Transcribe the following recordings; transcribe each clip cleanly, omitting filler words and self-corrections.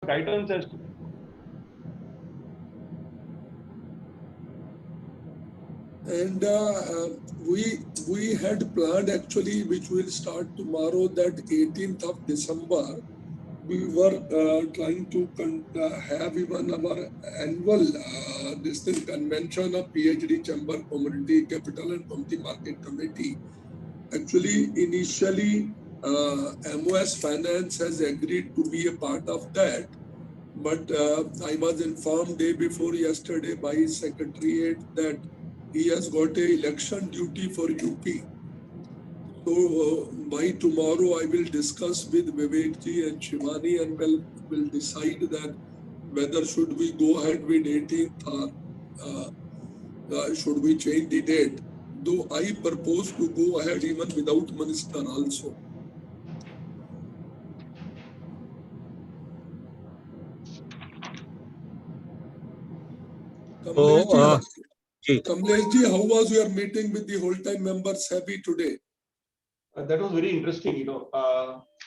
guidance as to and we had planned actually, which will start tomorrow, that 18th of December. We were trying to have even our annual this thing convention of PhD Chamber Commodity Capital and Commodity Market Committee. Actually, initially, MOS Finance has agreed to be a part of that, but I was informed day before yesterday by his secretariat that he has got a election duty for UP. So by tomorrow I will discuss with Vivek ji and Shivani, and will decide that whether should we go ahead with 18th or should we change the date. Though I propose to go ahead even without minister also. Kamlesh ji, how was your meeting with the whole time members SEBI today? that was very interesting,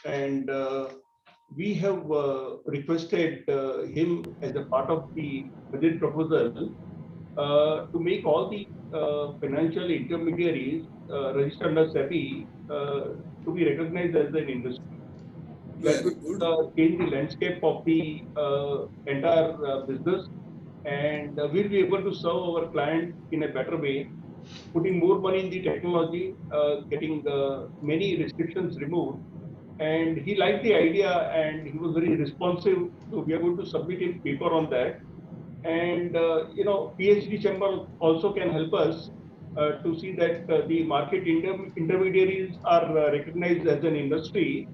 and we have requested him as a part of the budget proposal to make all the financial intermediaries registered under SEBI to be recognized as an industry. That will change the landscape of the entire business, and we'll be able to serve our client in a better way, putting more money in the technology, getting many restrictions removed. And he liked the idea, and he was very responsive. So we are going to submit in paper on that. And PhD chamber also can help us to see that the market intermediaries are recognized as an industry,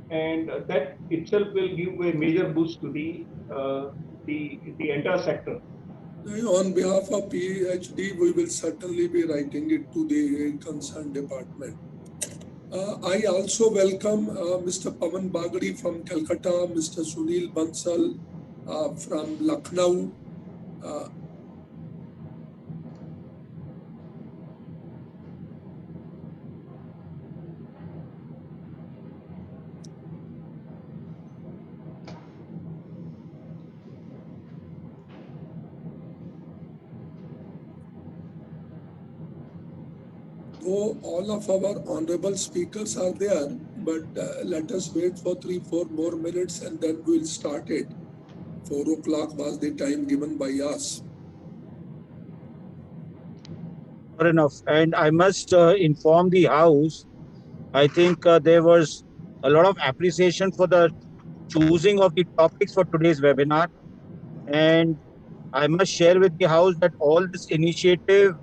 and that itself will give a major boost to the entire sector. On behalf of PhD, we will certainly be writing it to the concerned department. I also welcome Mr. Pawan Bagri from Calcutta, Mr. Sunil Bansal from Lucknow. Though all of our honorable speakers are there, but let us wait for 3-4 more minutes and then we'll start it. 4 o'clock was the time given by us. Fair enough. And I must inform the House, I think there was a lot of appreciation for the choosing of the topics for today's webinar. And I must share with the House that all this initiative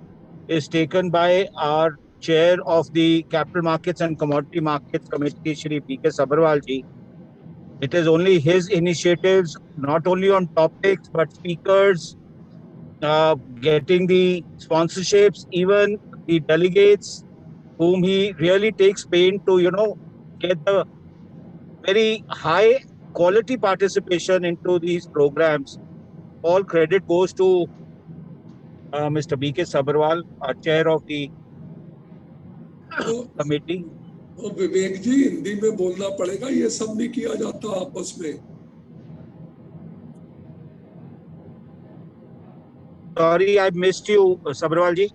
is taken by our chair of the Capital Markets and Commodity Markets Committee, Shri B.K. Sabharwal ji. It is only his initiatives, not only on topics, but speakers, getting the sponsorships, even the delegates, whom he really takes pain to, get the very high quality participation into these programs. All credit goes to Mr. B.K. Sabharwal, chair of the committee. तो विवेक जी, हिंदी में बोलना पड़ेगा, ये सब नहीं किया जाता आपस में. Sorry, I missed you, Sabharwal ji.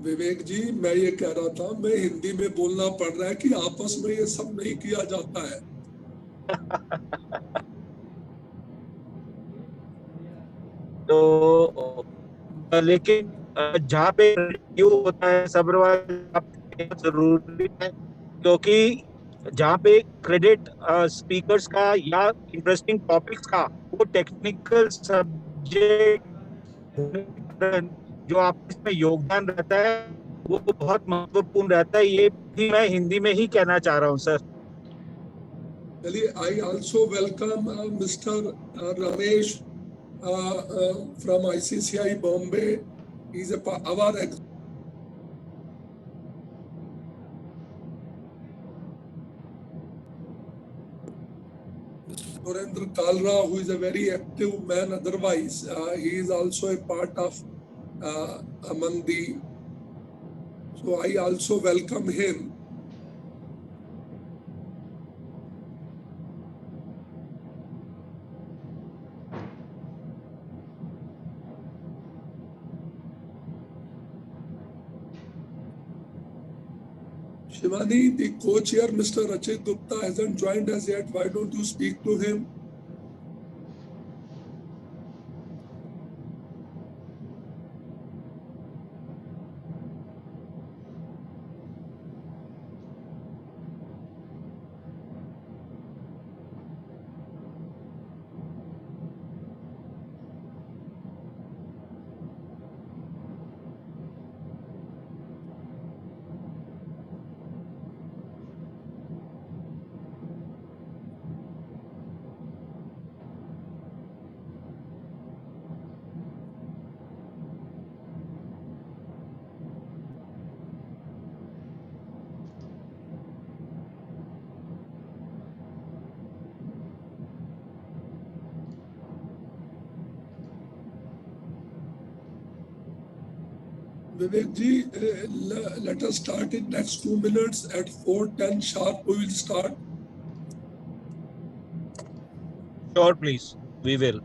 विवेक जी, मैं ये कह रहा था, मैं हिंदी में बोलना पड़ रहा है कि आपस में ये सब नहीं किया जाता है. तो लेकिन जहाँ पे रिव्यू होता है सबरवाल जरूरी है, क्योंकि जहाँ पे क्रेडिट स्पीकर्स का या इंटरेस्टिंग टॉपिक्स का वो टेक्निकल सब्जेक्ट जो आप इसमें योगदान रहता है वो बहुत महत्वपूर्ण रहता है. ये भी मैं हिंदी में ही कहना चाह रहा हूँ सर. चलिए, I also welcome Mr. Ramesh from ICCI Bombay. He's our Surendra Kalra, who is a very active man otherwise. He is also a part of among the. So I also welcome him. Shivani, the co-chair, Mr. Rachit Gupta, hasn't joined us yet. Why don't you speak to him? Vivek ji, let us start in next 2 minutes at 4:10 sharp. We will start. Sure, please. We will.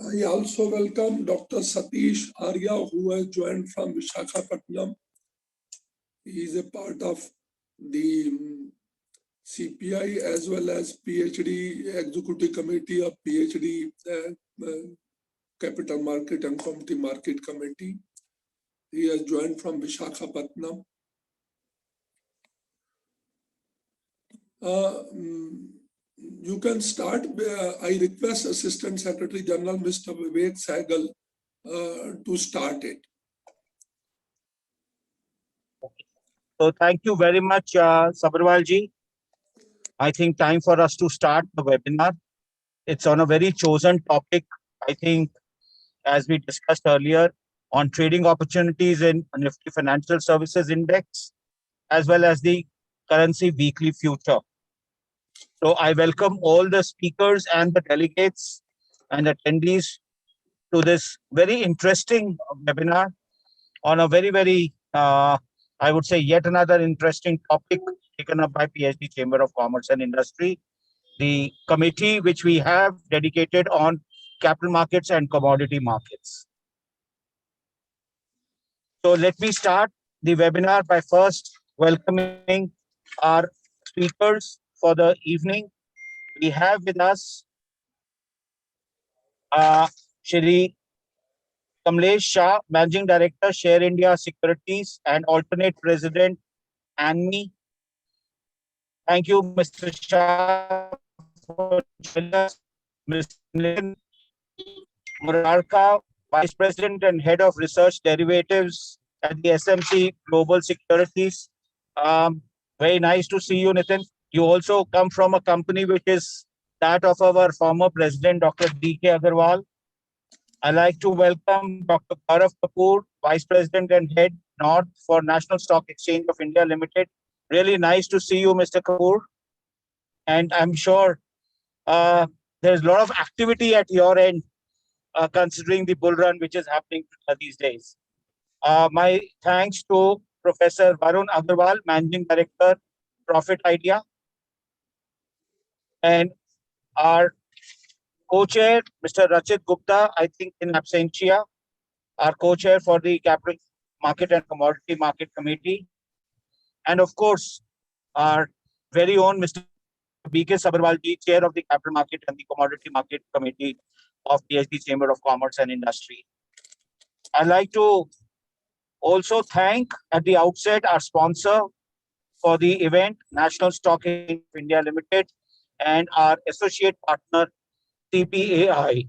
I also welcome Dr. Satish Arya, who has joined from Visakhapatnam. He is a part of the CPI as well as PhD Executive Committee of PhD Capital Market and Commodity Market Committee. He has joined from Visakhapatnam. You can start. I request Assistant Secretary General Mr. Vivek Sehgal to start it. So thank you very much, Sabharwal ji. I think time for us to start the webinar. It's on a very chosen topic, I think, as we discussed earlier, on trading opportunities in Nifty Financial Services Index, as well as the currency weekly future. So I welcome all the speakers and the delegates and attendees to this very interesting webinar on a very, I would say, yet another interesting topic taken up by PhD Chamber of Commerce and Industry, the committee which we have dedicated on capital markets and commodity markets. So let me start the webinar by first welcoming our speakers for the evening. We have with us Shri Kamlesh Shah, Managing Director, Share India Securities and alternate President, ANMI. Thank you, Mr. Shah, for joining us. Mr. Nitin Murarka, Vice President and Head of Research Derivatives at the SMC Global Securities. Very nice to see you, Nitin. You also come from a company which is that of our former President, Dr. D.K. Agarwal. I'd like to welcome Dr. Gaurav Kapoor, Vice President and Head North for National Stock Exchange of India Limited. Really nice to see you, Mr. Kapoor. And I'm sure there's a lot of activity at your end, considering the bull run which is happening these days. My thanks to Professor Varun Agarwal, Managing Director, Profit Idea, and our co-chair, Mr. Rachit Gupta, I think in absentia, our co-chair for the Capital Market and Commodity Market Committee. And of course, our very own Mr. B.K. Sabharwalji, Chair of the Capital Market and the Commodity Market Committee of PhD Chamber of Commerce and Industry. I'd like to also thank at the outset our sponsor for the event, National Stock Exchange of India Limited, and our associate partner, CPAI.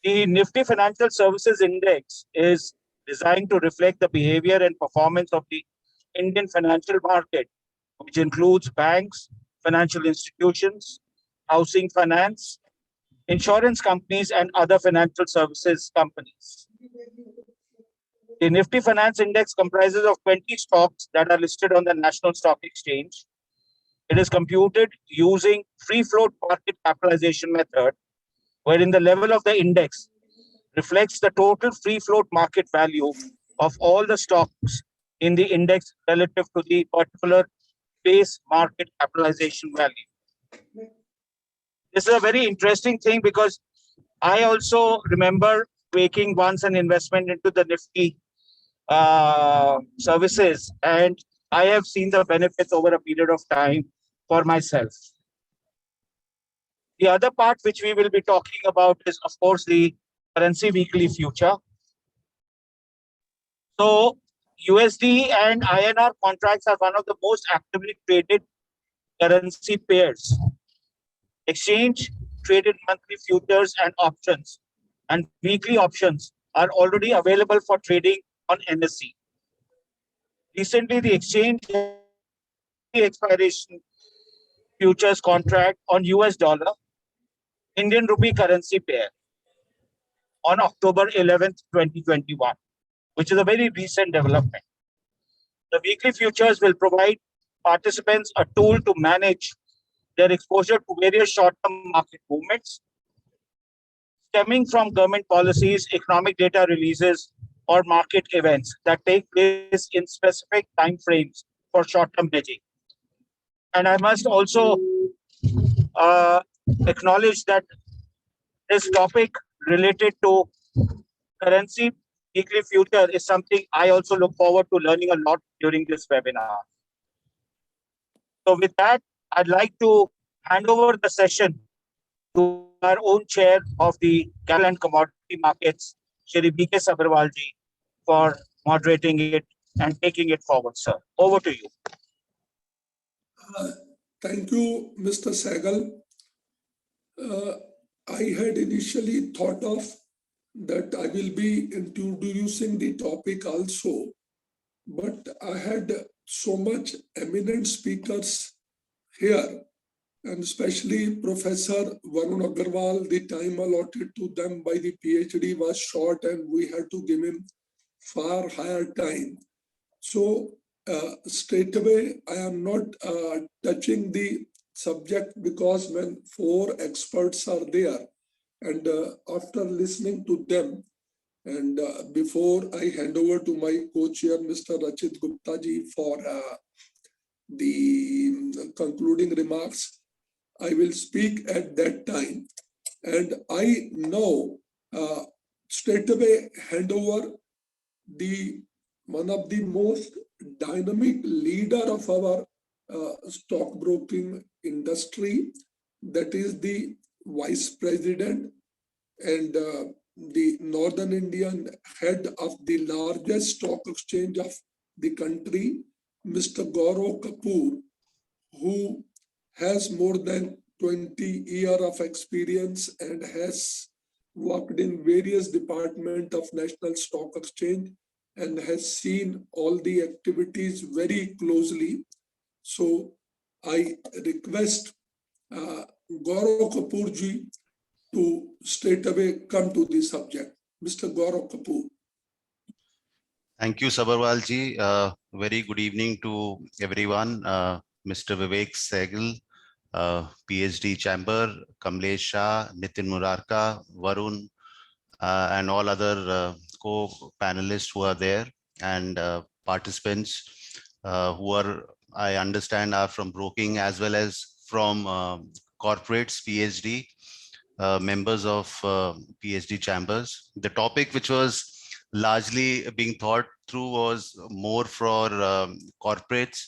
The Nifty Financial Services Index is designed to reflect the behavior and performance of the Indian financial market, which includes banks, financial institutions, housing finance, insurance companies, and other financial services companies. The Nifty Finance Index comprises of 20 stocks that are listed on the National Stock Exchange. It is computed using free float market capitalization method, wherein the level of the index reflects the total free float market value of all the stocks in the index relative to the particular base market capitalization value. This is a very interesting thing because I also remember making once an investment into the Nifty services, and I have seen the benefits over a period of time for myself. The other part which we will be talking about is, of course, the currency weekly future. So USD and INR contracts are one of the most actively traded currency pairs. Exchange traded monthly futures and options and weekly options are already available for trading on NSE. Recently, the exchange expiration futures contract on US dollar, Indian rupee currency pair on October 11th, 2021, which is a very recent development. The weekly futures will provide participants a tool to manage their exposure to various short-term market movements stemming from government policies, economic data releases, or market events that take place in specific time frames for short-term hedging. And I must also acknowledge that this topic related to currency weekly future is something I also look forward to learning a lot during this webinar. So with that, I'd like to hand over the session to our own chair of the Capital and Commodity Markets, Shri B.K. Sabharwalji, for moderating it and taking it forward, sir. Over to you. Thank you, Mr. Sehgal. I had initially thought of that I will be introducing the topic also, but I had so much eminent speakers here, and especially Professor Varun Agarwal. The time allotted to them by the PhD was short and we had to give him far higher time. So straight away, I am not touching the subject because when 4 experts are there, and after listening to them, and before I hand over to my co-chair, Mr. Rachit Gupta ji, for the concluding remarks, I will speak at that time. And I know straight away hand over the one of the most dynamic leader of our stockbroking industry, that is the vice president and the Northern Indian head of the largest stock exchange of the country, Mr. Gaurav Kapoor, who has more than 20 years of experience and has worked in various departments of National Stock Exchange and has seen all the activities very closely. So I request Gaurav Kapoor ji to straight away come to the subject. Mr. Gaurav Kapoor. Thank you, Sabharwal ji. Very good evening to everyone. Mr. Vivek Sehgal, PhD Chamber, Kamlesh Shah, Nitin Murarka, Varun, and all other co-panelists who are there, and participants who are, I understand, are from broking as well as from corporates, PhD, members of PhD chambers. The topic which was largely being thought through was more for corporates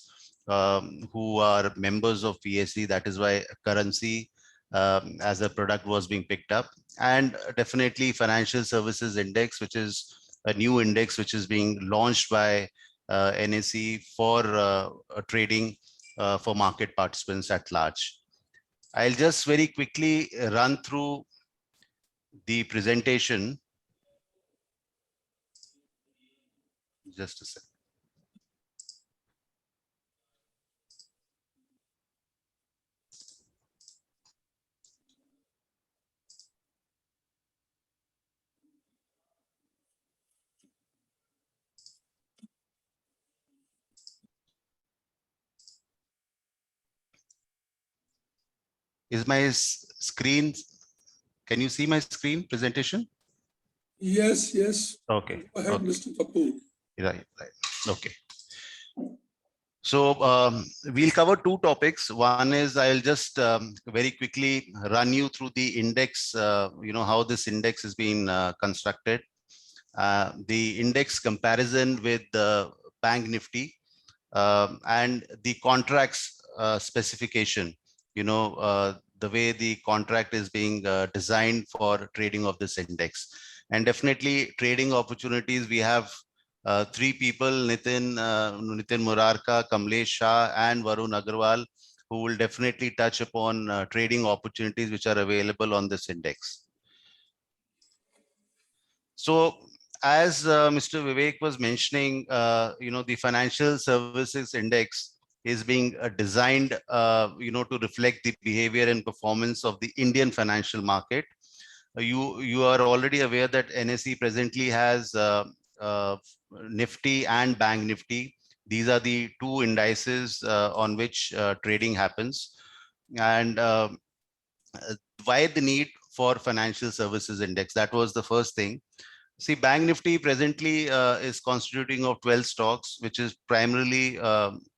who are members of PhD. That is why currency as a product was being picked up, and definitely financial services index, which is a new index which is being launched by NSE for trading for market participants at large. I'll just very quickly run through the presentation. Just a second. Is my screen, can you see my screen presentation? Yes, yes. Okay. Go ahead, Okay. Mr. Kapoor. Right. Okay. So we'll cover two topics. One is I'll just very quickly run you through the index, how this index has been constructed. The index comparison with the Bank Nifty and the contracts specification, the way the contract is being designed for trading of this index. And definitely trading opportunities, we have three people, Nitin Murarka, Kamlesh Shah, and Varun Agarwal, who will definitely touch upon trading opportunities which are available on this index. So as Mr. Vivek was mentioning, the financial services index is being designed, to reflect the behavior and performance of the Indian financial market. You are already aware that NSE presently has Nifty and Bank Nifty. These are the two indices on which trading happens. And why the need for financial services index? That was the first thing. See, Bank Nifty presently is constituting of 12 stocks, which is primarily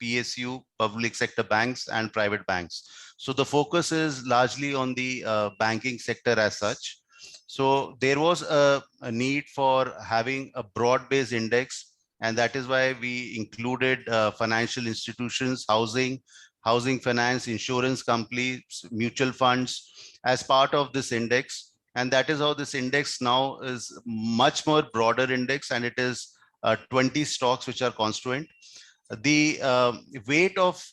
PSU, public sector banks, and private banks. So the focus is largely on the banking sector as such. So there was a need for having a broad-based index, and that is why we included financial institutions, housing finance, insurance companies, mutual funds as part of this index. And that is how this index now is much more broader index, and it is 20 stocks which are constituent. The weight of,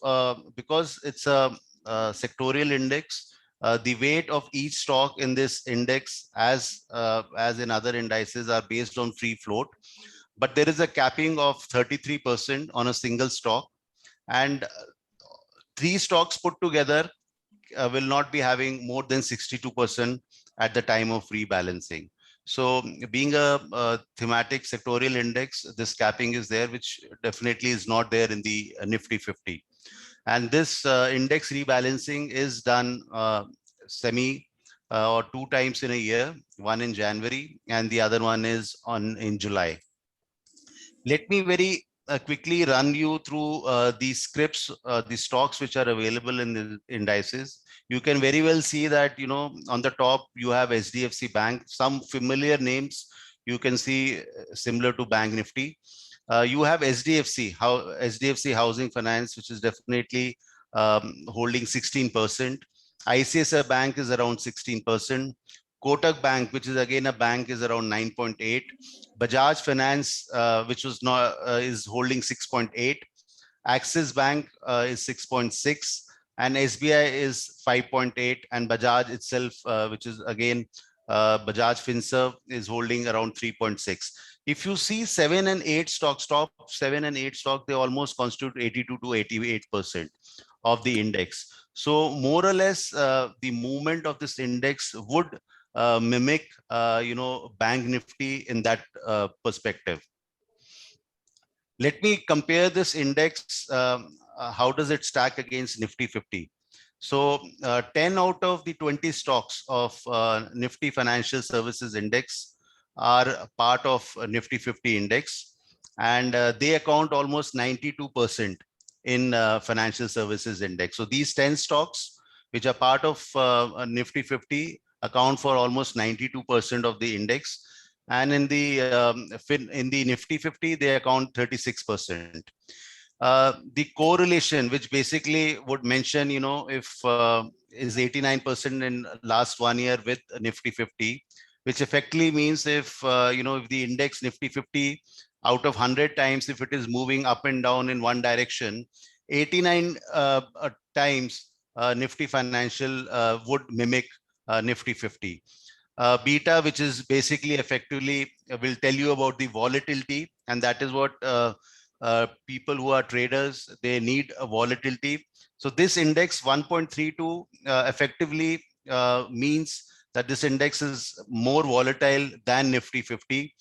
because it's a sectorial index, the weight of each stock in this index, as in other indices, are based on free float. But there is a capping of 33% on a single stock, and 3 stocks put together will not be having more than 62% at the time of rebalancing. So being a thematic sectorial index, this capping is there, which definitely is not there in the Nifty 50. And this index rebalancing is done semi or 2 times in a year, one in January and the other one is in July. Let me very quickly run you through the scripts, the stocks which are available in the indices. You can very well see that, you know, on the top you have HDFC Bank, some familiar names you can see similar to Bank Nifty. You have HDFC Housing Finance, which is definitely holding 16%. ICICI Bank is around 16%. Kotak Bank, which is again a bank, is around 9.8. Bajaj Finance, which was not is holding 6.8. Axis Bank is 6.6, and SBI is 5.8, and Bajaj itself, which is again Bajaj Finserv, is holding around 3.6. If you see 7 and 8 stocks, top 7 and 8 stock, they almost constitute 82 to 88% of the index. So more or less, the movement of this index would mimic, Bank Nifty in that perspective. Let me compare this index. How does it stack against Nifty 50? So 10 out of the 20 stocks of Nifty Financial Services Index are part of Nifty 50 index, and they account almost 92% in Financial Services Index. So these 10 stocks, which are part of Nifty 50, account for almost 92% of the index. And in the Nifty 50, they account 36%. The correlation, which basically would mention, if is 89% in last 1 year with Nifty 50, which effectively means if the index Nifty 50 out of 100 times, if it is moving up and down in one direction, 89 times Nifty Financial would mimic Nifty 50. Beta, which is basically effectively will tell you about the volatility, and that is what people who are traders, they need a volatility. So this index 1.32 effectively means that this index is more volatile than Nifty 50.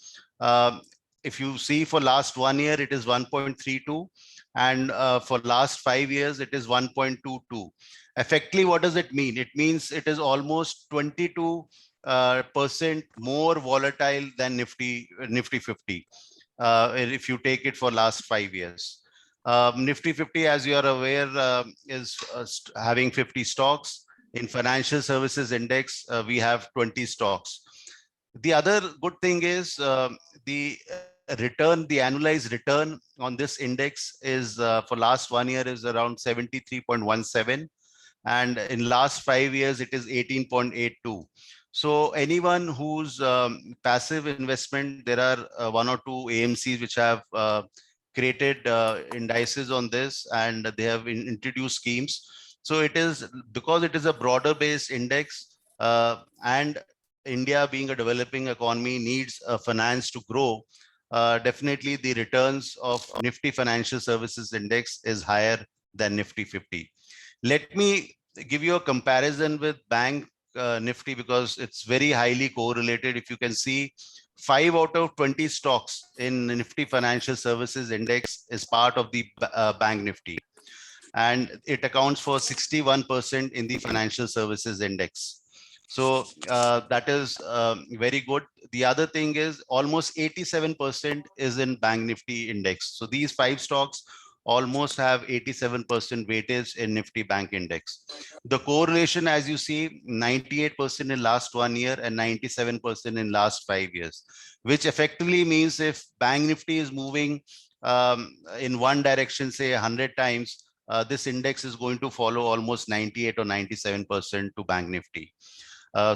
If you see for last 1 year, it is 1.32, and for last 5 years, it is 1.22. Effectively, what does it mean? It means it is almost 22% more volatile than Nifty 50. If you take it for last 5 years. Nifty 50, as you are aware, is having 50 stocks. In Financial Services Index, we have 20 stocks. The other good thing is the annualized return on this index is for last 1 year is around 73.17. And in last 5 years, it is 18.82. So anyone who's passive investment, there are 1 or 2 AMCs which have created indices on this, and they have introduced schemes. So it is because it is a broader based index, and India being a developing economy needs finance to grow. Definitely the returns of Nifty Financial Services Index is higher than Nifty 50. Let me give you a comparison with Bank Nifty, because it's very highly correlated. If you can see, 5 out of 20 stocks in Nifty Financial Services Index is part of the Bank Nifty, and it accounts for 61% in the Financial Services Index. So that is very good. The other thing is almost 87% is in Bank Nifty Index. So these 5 stocks almost have 87% weightage in Nifty Bank Index. The correlation, as you see, 98% in last 1 year and 97% in last 5 years, which effectively means if Bank Nifty is moving in one direction, say 100 times, this index is going to follow almost 98 or 97% to Bank Nifty.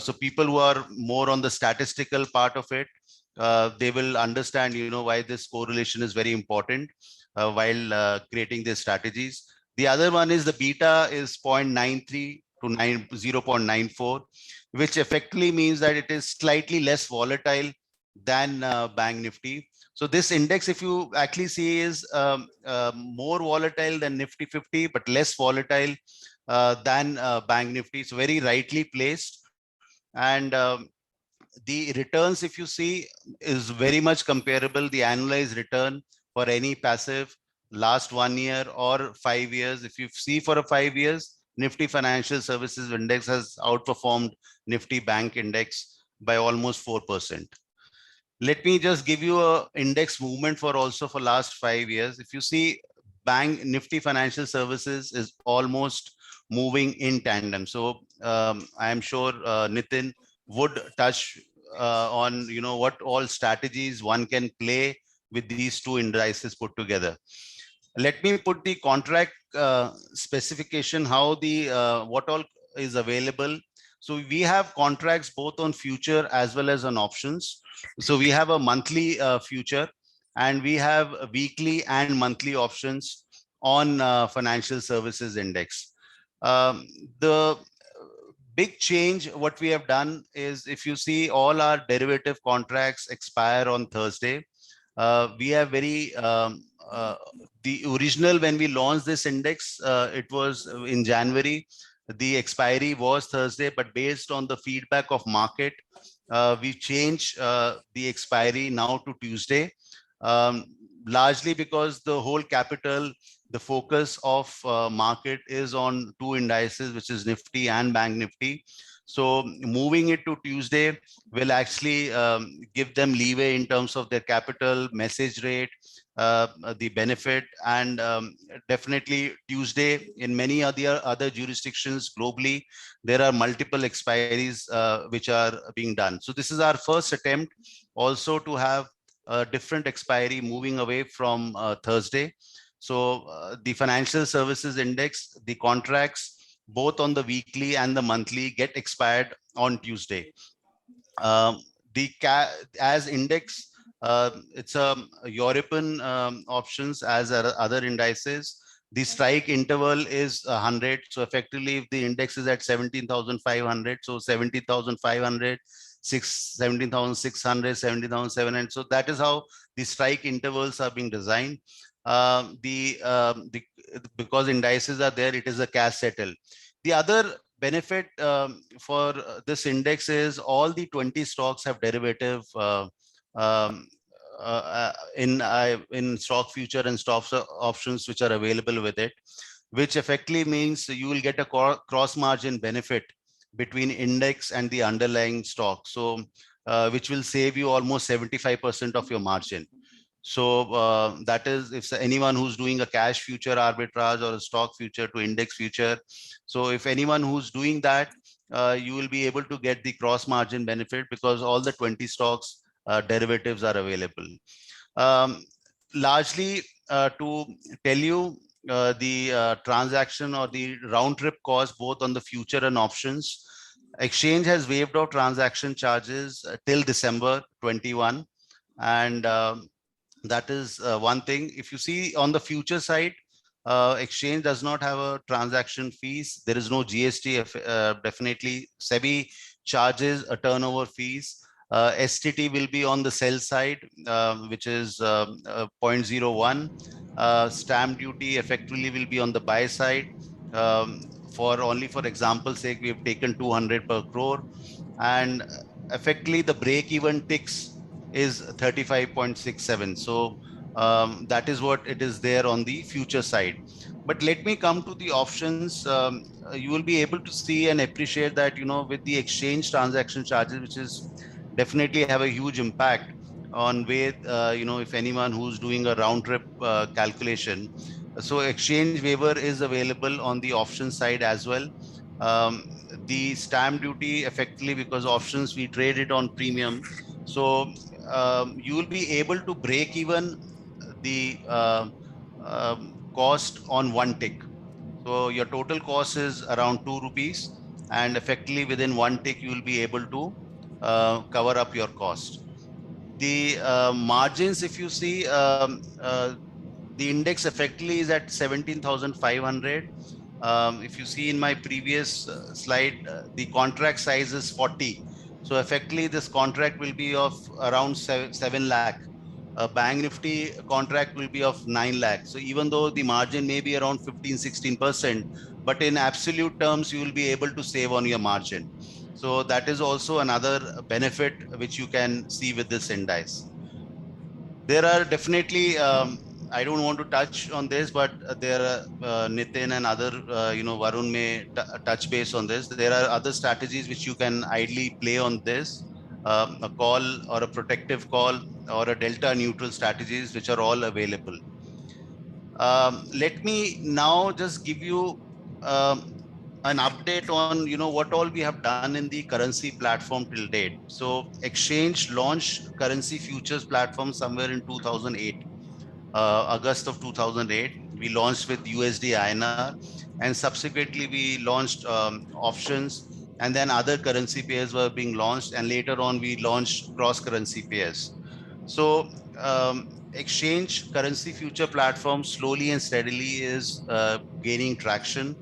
So people who are more on the statistical part of it, they will understand, why this correlation is very important while creating these strategies. The other one is the beta is 0.93 to 0.94, which effectively means that it is slightly less volatile than Bank Nifty. So this index, if you actually see, is more volatile than Nifty 50, but less volatile than Bank Nifty. So very rightly placed. And The returns, if you see, is very much comparable. The annualized return for any passive last 1 year or 5 years. If you see for a 5 years, Nifty Financial Services Index has outperformed Nifty Bank Index by almost 4%. Let me just give you a index movement for also for last 5 years. If you see, Bank Nifty Financial Services is almost moving in tandem. So I am sure Nitin would touch on what all strategies one can play with these two indices put together. Let me put the contract specification, how the what all is available. So we have contracts both on future as well as on options. So we have a monthly future, and we have weekly and monthly options on financial services index. The big change what we have done is, if you see, all our derivative contracts expire on Thursday. We have the original, when we launched this index, it was in January. The expiry was Thursday, but based on the feedback of market, we changed the expiry now to Tuesday, largely because the whole capital, the focus of market is on two indices, which is Nifty and Bank Nifty. So moving it to Tuesday will actually give them leeway in terms of their capital, message rate, the benefit, and definitely Tuesday in many other jurisdictions globally, there are multiple expiries which are being done. So this is our first attempt also to have a different expiry moving away from Thursday. So the financial services index, the contracts, both on the weekly and the monthly, get expired on Tuesday. As index, it's a European options as other indices. The strike interval is 100. So effectively, if the index is at 17,500, so 17,500, 17,600, 17,700. So that is how the strike intervals are being designed. Because indices are there, it is a cash settle. The other benefit for this index is all the 20 stocks have derivative in stock future and stock options which are available with it, which effectively means you will get a cross margin benefit between index and the underlying stock. So which will save you almost 75% of your margin. So that is, if anyone who's doing a cash future arbitrage or a stock future to index future. So if anyone who's doing that, you will be able to get the cross margin benefit because all the 20 stocks derivatives are available. Largely to tell you the transaction or the round trip cost both on the future and options, exchange has waived off transaction charges till December 21. And that is one thing. If you see on the future side, exchange does not have a transaction fees. There is no GST. Definitely SEBI charges a turnover fees. STT will be on the sell side, which is 0.01. Stamp duty effectively will be on the buy side. For example's sake, we have taken 200 per crore, and effectively the break-even ticks is 35.67. So that is what it is there on the future side. But let me come to the options. You will be able to see and appreciate that, with the exchange transaction charges, which is definitely have a huge impact on where, if anyone who's doing a round trip calculation. So exchange waiver is available on the option side as well. The stamp duty effectively, because options we trade it on premium. So you will be able to break even the cost on one tick. So your total cost is around 2 rupees, and effectively within one tick, you will be able to cover up your cost. The margins, if you see, the index effectively is at 17,500. If you see in my previous slide, the contract size is 40. So effectively, this contract will be of around 7 lakh. A Bank Nifty contract will be of 9 lakh. So even though the margin may be around 15-16%, but in absolute terms, you will be able to save on your margin. So that is also another benefit which you can see with this indice. There are definitely, I don't want to touch on this, but there are Nitin and other, Varun may touch base on this. There are other strategies which you can ideally play on this, a call or a protective call or a delta neutral strategies, which are all available. Let me now just give you an update on what all we have done in the currency platform till date. So exchange launched currency futures platform somewhere in 2008, August of 2008. We launched with USD INR, and subsequently we launched options, and then other currency pairs were being launched, and later on we launched cross currency pairs. So exchange currency future platform slowly and steadily is gaining traction,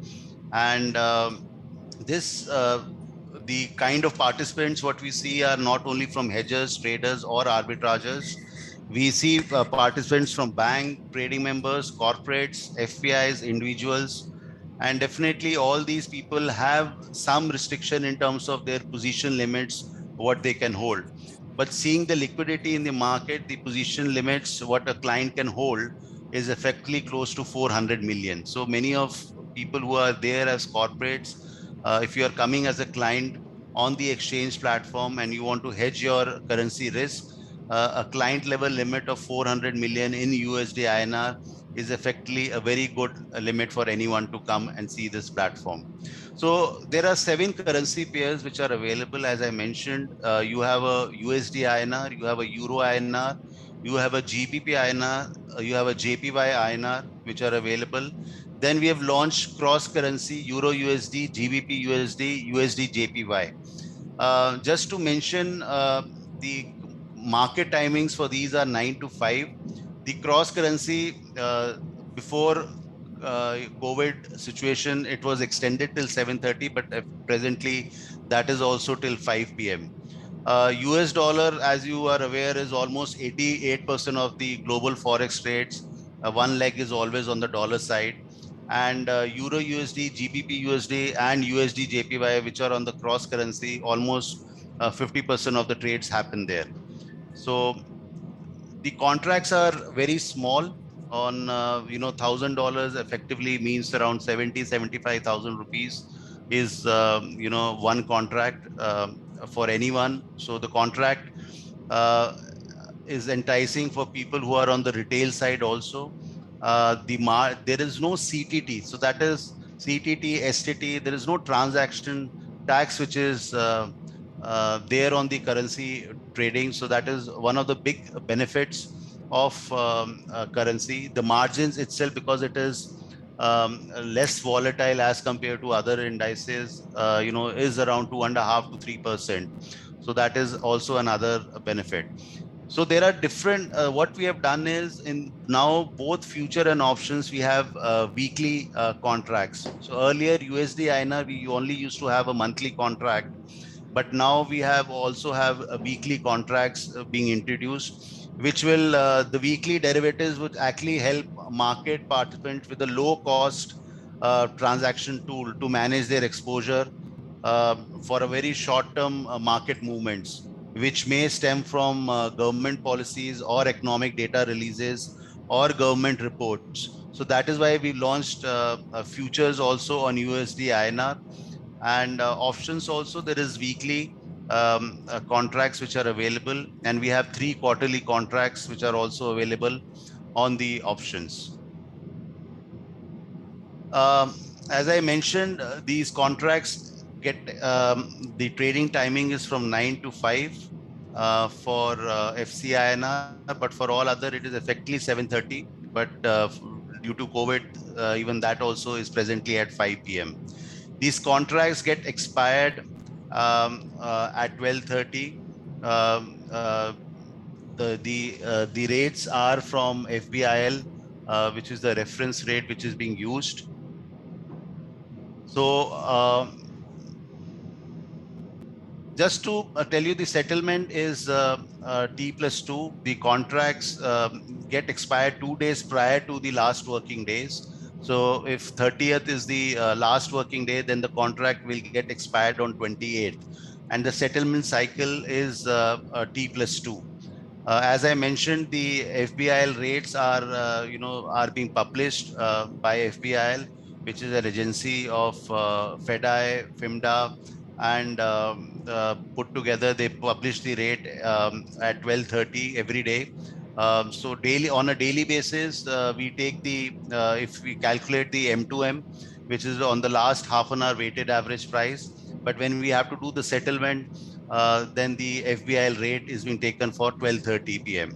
and this the kind of participants what we see are not only from hedgers, traders, or arbitragers. We see participants from bank, trading members, corporates, FPIs, individuals, and definitely all these people have some restriction in terms of their position limits, what they can hold. But seeing the liquidity in the market, the position limits what a client can hold is effectively close to 400 million. So many of people who are there as corporates, if you are coming as a client on the exchange platform and you want to hedge your currency risk, a client level limit of 400 million in USD INR is effectively a very good limit for anyone to come and see this platform. So there are 7 currency pairs which are available. As I mentioned, you have a USD INR, you have a Euro INR, you have a GBP INR, you have a JPY INR, which are available. Then we have launched cross currency Euro USD, GBP USD, USD JPY. Just to mention, the market timings for these are 9 to 5. The cross currency before COVID situation, it was extended till 7:30, but presently that is also till 5 p.m. US dollar, as you are aware, is almost 88% of the global forex trades. One leg is always on the dollar side, and Euro USD, GBP USD, and USD JPY, which are on the cross currency, almost 50% of the trades happen there. So the contracts are very small. On $1,000 effectively means around 75,000 rupees is one contract for anyone. So the contract uh, is enticing for people who are on the retail side also. There is no CTT, so that is CTT, STT. There is no transaction tax which is there on the currency trading. So that is one of the big benefits of currency. The margins itself, because it is less volatile as compared to other indices, is around 2.5 to 3%. So that is also another benefit. So there are different, what we have done is in now both future and options, we have weekly contracts. So earlier USD INR, we only used to have a monthly contract, but now we have also have weekly contracts being introduced, which will, the weekly derivatives would actually help market participants with a low cost transaction tool to manage their exposure for a very short term market movements, which may stem from government policies or economic data releases or government reports. So that is why we launched futures also on USD INR, and options also. There is weekly contracts which are available, and we have 3 quarterly contracts which are also available on the options. As I mentioned, these contracts get the trading timing is from 9 to 5 for FCINR, but for all other it is effectively 7:30. But due to COVID, even that also is presently at 5 p.m. These contracts get expired at 12:30. Um, uh, the rates are from FBIL, which is the reference rate which is being used. So just to tell you, the settlement is T+2. The contracts get expired 2 days prior to the last working days. So if 30th is the last working day, then the contract will get expired on 28th. And the settlement cycle is T+2. As I mentioned, the FBIL rates are, are being published by FBIL, which is an agency of FEDI, FIMDA, and put together. They publish the rate at 12:30 every day. So daily, on a daily basis, we take if we calculate the M2M, which is on the last half an hour weighted average price. But when we have to do the settlement, then the FBIL rate is being taken for 12:30 p.m.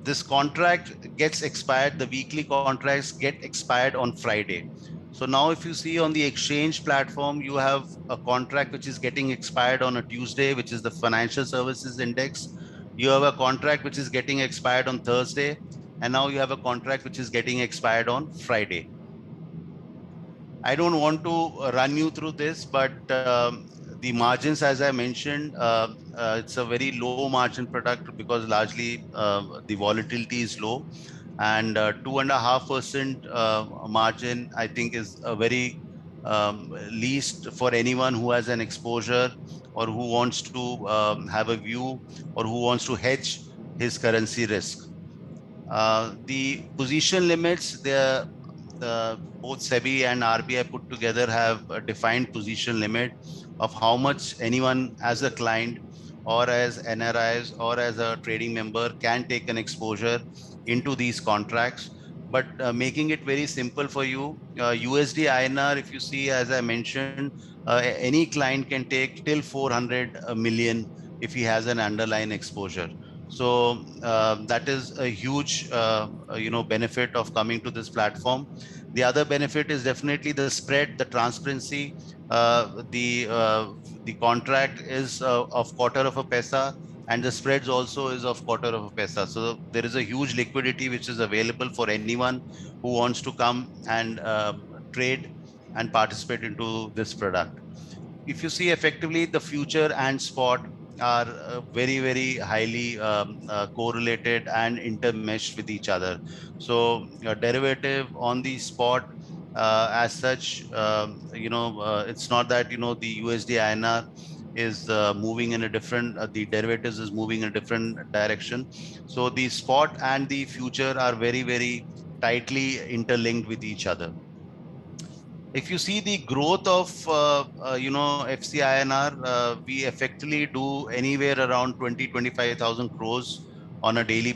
This contract gets expired. The weekly contracts get expired on Friday. So now if you see on the exchange platform, you have a contract which is getting expired on a Tuesday, which is the financial services index. You have a contract which is getting expired on Thursday. And now you have a contract which is getting expired on Friday. I don't want to run you through this, but the margins, as I mentioned, it's a very low margin product because largely the volatility is low, and 2.5% margin, I think, is a very least for anyone who has an exposure or who wants to have a view or who wants to hedge his currency risk. The position limits, both SEBI and RBI put together have a defined position limit of how much anyone as a client or as NRIs or as a trading member can take an exposure into these contracts. But making it very simple for you, USD INR, if you see, as I mentioned, any client can take till 400 million if he has an underlying exposure. So that is a huge, benefit of coming to this platform. The other benefit is definitely the spread, the transparency. The contract is of quarter of a paisa, and the spreads also is of quarter of a paisa. So there is a huge liquidity which is available for anyone who wants to come and trade and participate into this product. If you see, effectively, the future and spot are very, very highly correlated and intermeshed with each other. So a derivative on the spot, as such, it's not that, the USD INR is moving in a different, the derivatives is moving in a different direction. So the spot and the future are very, very tightly interlinked with each other. If you see the growth of FCINR, we effectively do anywhere around 25,000 crores on a daily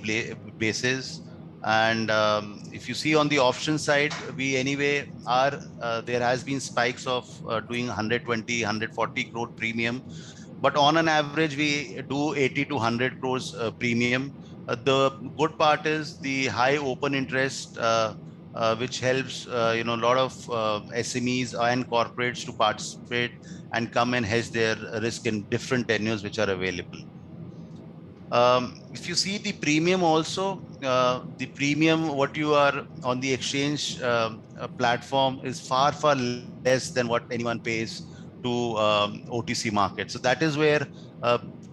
basis. And if you see on the option side, we anyway are, there has been spikes of doing 120, 140 crore premium. But on an average, we do 80 to 100 crores premium. The good part is the high open interest, which helps a lot of SMEs and corporates to participate and come and hedge their risk in different tenures which are available. If you see the premium also, the premium what you are on the exchange platform is far, far less than what anyone pays to OTC market. So that is where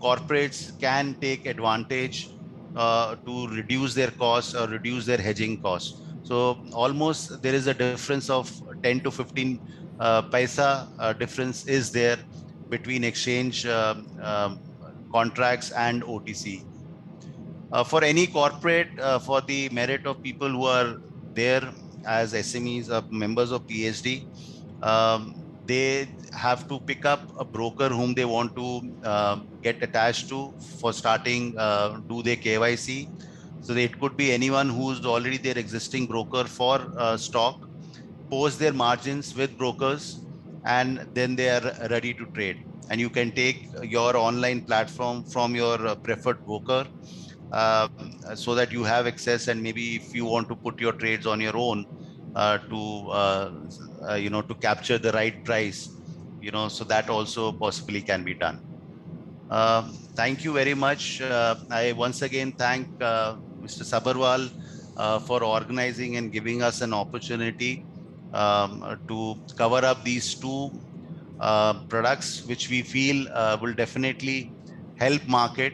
corporates can take advantage to reduce their costs or reduce their hedging costs. So almost there is a difference of 10 to 15 paisa difference is there between exchange contracts and OTC. For any corporate, for the merit of people who are there as SMEs, members of PSD, they have to pick up a broker whom they want to get attached to for starting, do their KYC. So it could be anyone who's already their existing broker for stock, post their margins with brokers, and then they are ready to trade. And you can take your online platform from your preferred broker, so that you have access, and maybe if you want to put your trades on your own to capture the right price, so that also possibly can be done. Thank you very much. I once again thank Mr. Sabharwal for organizing and giving us an opportunity to cover up these two products, which we feel will definitely help market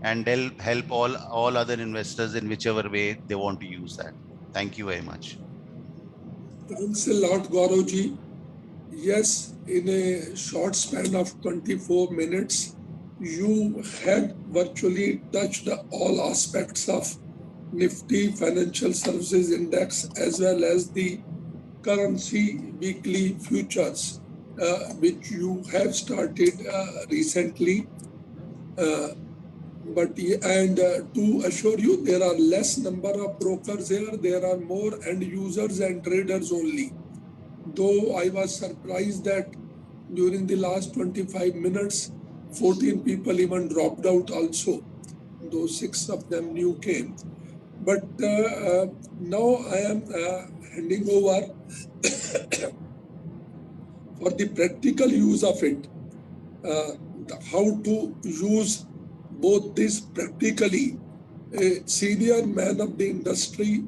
and help all other investors in whichever way they want to use that. Thank you very much. Thanks a lot, Gaurav. Yes, in a short span of 24 minutes, you had virtually touched all aspects of Nifty Financial Services Index as well as the currency weekly futures, which you have started recently. Uh, to assure you, there are less number of brokers here. There are more end users and traders only. Though I was surprised that during the last 25 minutes, 14 people even dropped out also, though 6 of them new came. But now I am handing over for the practical use of it, how to use both this practically. A senior man of the industry,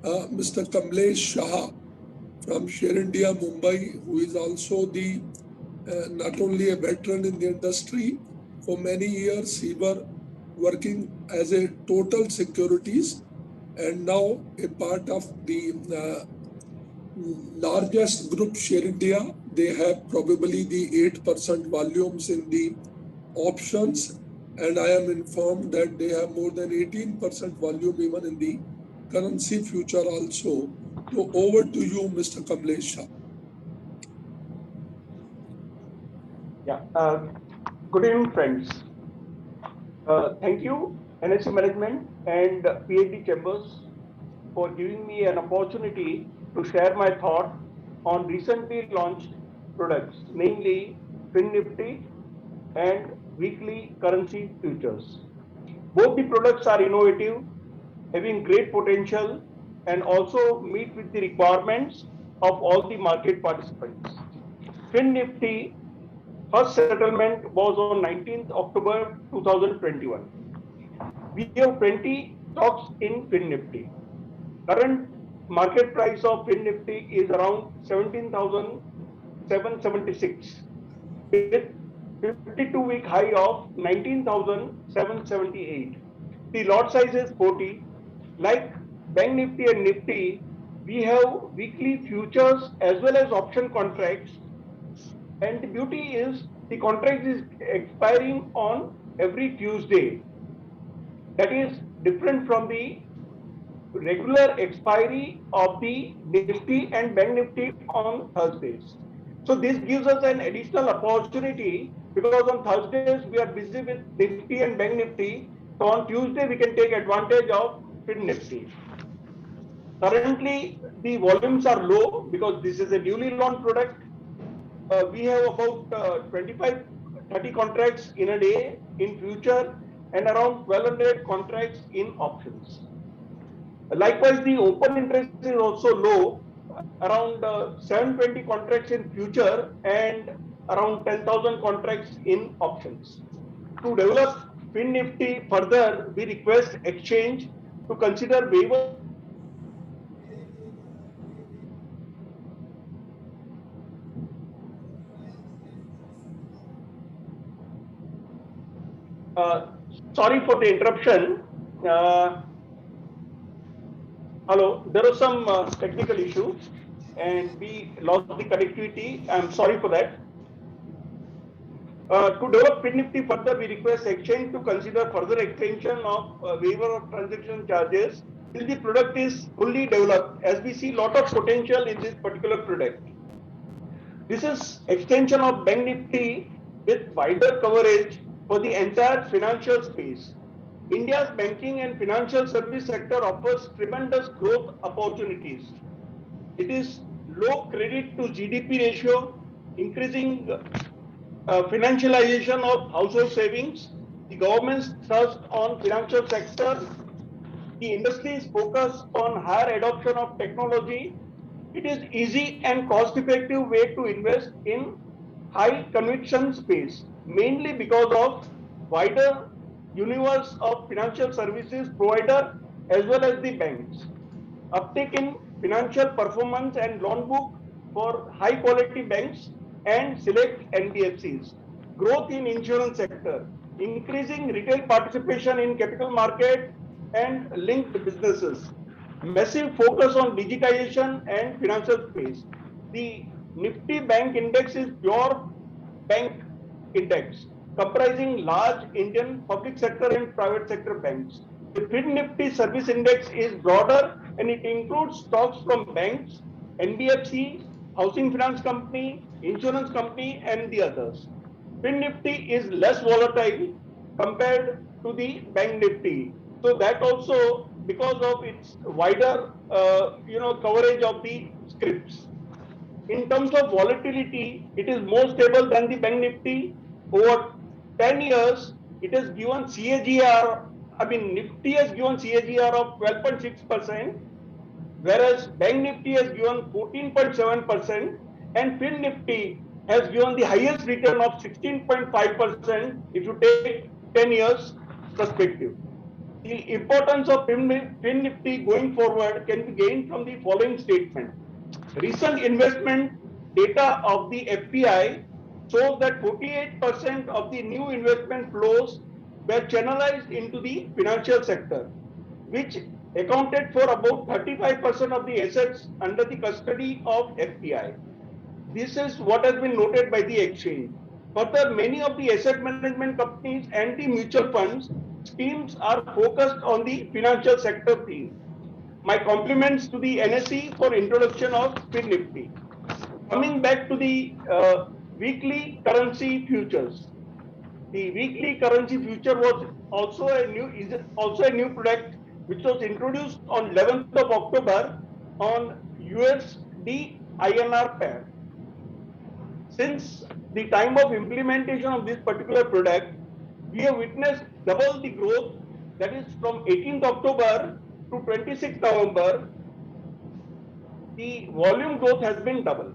Mr. Kamlesh Shah from Share India Mumbai, who is also the not only a veteran in the industry, for many years he were working as a total securities and now a part of the largest group Share India. They have probably the 8% volumes in the options, and I am informed that they have more than 18% volume even in the currency future also. So over to you, Mr. Kamlesh Shah. Yeah. Good evening, friends. Thank you, NSE management and PhD Chambers, for giving me an opportunity to share my thought on recently launched products, namely FinNifty and weekly currency futures. Both the products are innovative, having great potential, and also meet with the requirements of all the market participants. FinNifty first settlement was on 19th October 2021. We have 20 stocks in FinNifty. Current market price of FinNifty is around 17,776 with 52-week high of 19,778. The lot size is 40. Like Bank Nifty and Nifty, we have weekly futures as well as option contracts. And the beauty is the contract is expiring on every Tuesday. That is different from the regular expiry of the Nifty and Bank Nifty on Thursdays. So this gives us an additional opportunity because on Thursdays we are busy with Nifty and Bank Nifty. So on Tuesday we can take advantage of Fin Nifty. Currently the volumes are low because this is a newly launched product. We have about 25-30 contracts in a day in future and around 1200 contracts in options. Likewise, the open interest is also low, around 720 contracts in future and around 10,000 contracts in options. To develop FinNifty further, we request exchange to consider waiver sorry for the interruption. Hello, there was some technical issue and we lost the connectivity. I'm sorry for that. To develop FinNifty further, we request exchange to consider further extension of waiver of transaction charges till the product is fully developed, as we see a lot of potential in this particular product. This is extension of Bank Nifty with wider coverage for the entire financial space. India's banking and financial service sector offers tremendous growth opportunities. It is low credit to GDP ratio, increasing financialization of household savings, the government's thrust on financial sector, the industry's focus on higher adoption of technology. It is easy and cost-effective way to invest in high conviction space, mainly because of wider universe of financial services provider as well as the banks. Uptake in financial performance and loan book for high quality banks and select NBFCs. Growth in insurance sector, increasing retail participation in capital market and linked businesses. massive focus on digitization and financial space. The Nifty Bank Index is pure bank index comprising large Indian public sector and private sector banks. The FinNifty Service Index is broader and it includes stocks from banks, NBFC, housing finance company, insurance company, and the others. FinNifty is less volatile compared to the Bank Nifty. So that also because of its wider, coverage of the scripts. In terms of volatility, it is more stable than the Bank Nifty. Over 10 years, it has given CAGR, Nifty has given CAGR of 12.6%, whereas Bank Nifty has given 14.7%, and Fin Nifty has given the highest return of 16.5% if you take 10 years perspective. The importance of Fin Nifty going forward can be gained from the following statement. Recent investment data of the FPI shows that 48% of the new investment flows were channelized into the financial sector, which accounted for about 35% of the assets under the custody of FPI. This is what has been noted by the exchange. Further, many of the asset management companies and the mutual funds schemes are focused on the financial sector theme. My compliments to the NSE for introduction of Fin Nifty. Coming back to the weekly currency futures. The weekly currency future was also a new product which was introduced on 11th of October on USD INR pair. Since the time of implementation of this particular product, we have witnessed double the growth, that is from 18th October to 26th November, the volume growth has been double.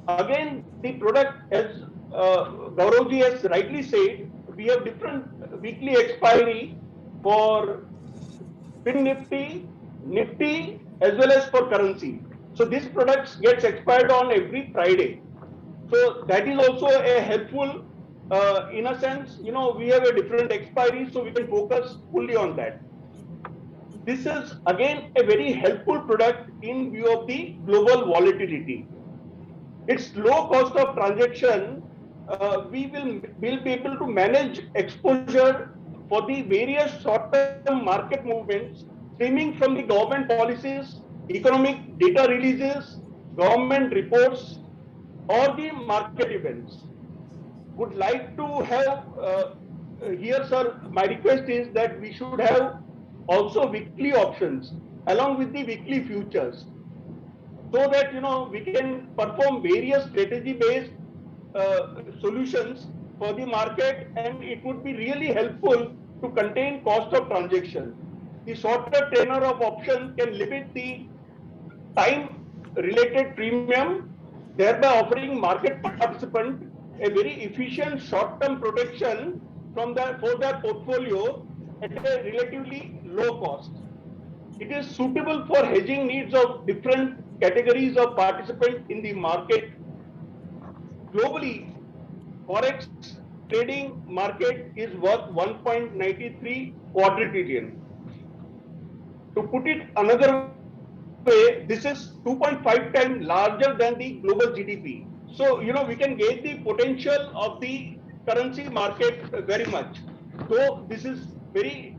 Again, the product, as Gauravji has rightly said, we have different weekly expiry for Fin Nifty, Nifty, as well as for currency. So this product gets expired on every Friday. So that is also a helpful, in a sense, we have a different expiry, so we can focus fully on that. This is again a very helpful product in view of the global volatility. Its low cost of transaction, we will be able to manage exposure for the various short-term market movements stemming from the government policies, economic data releases, government reports, or the market events. Would like to have here, sir, my request is that we should have also weekly options along with the weekly futures, so that we can perform various strategy-based solutions for the market, and it would be really helpful to contain cost of transaction. The shorter tenor of option can limit the time-related premium, thereby offering market participants a very efficient short-term protection for their portfolio at a relatively low cost. It is suitable for hedging needs of different categories of participants in the market. Globally, Forex trading market is worth 1.93 quadrillion. To put it another way, this is 2.5 times larger than the global GDP. So, we can gauge the potential of the currency market very much. Though this is very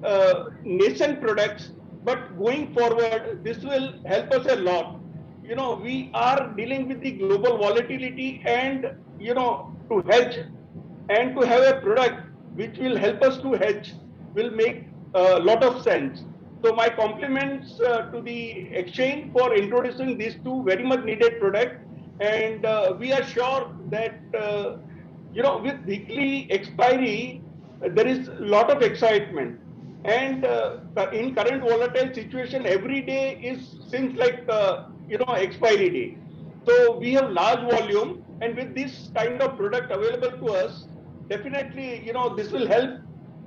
nascent products, but going forward, this will help us a lot. We are dealing with the global volatility, and, to hedge and to have a product which will help us to hedge will make a lot of sense. So my compliments to the exchange for introducing these two very much needed products. And we are sure that, with weekly expiry, there is a lot of excitement. And in current volatile situation, every day seems like, expiry day. So we have large volume, and with this kind of product available to us, definitely, this will help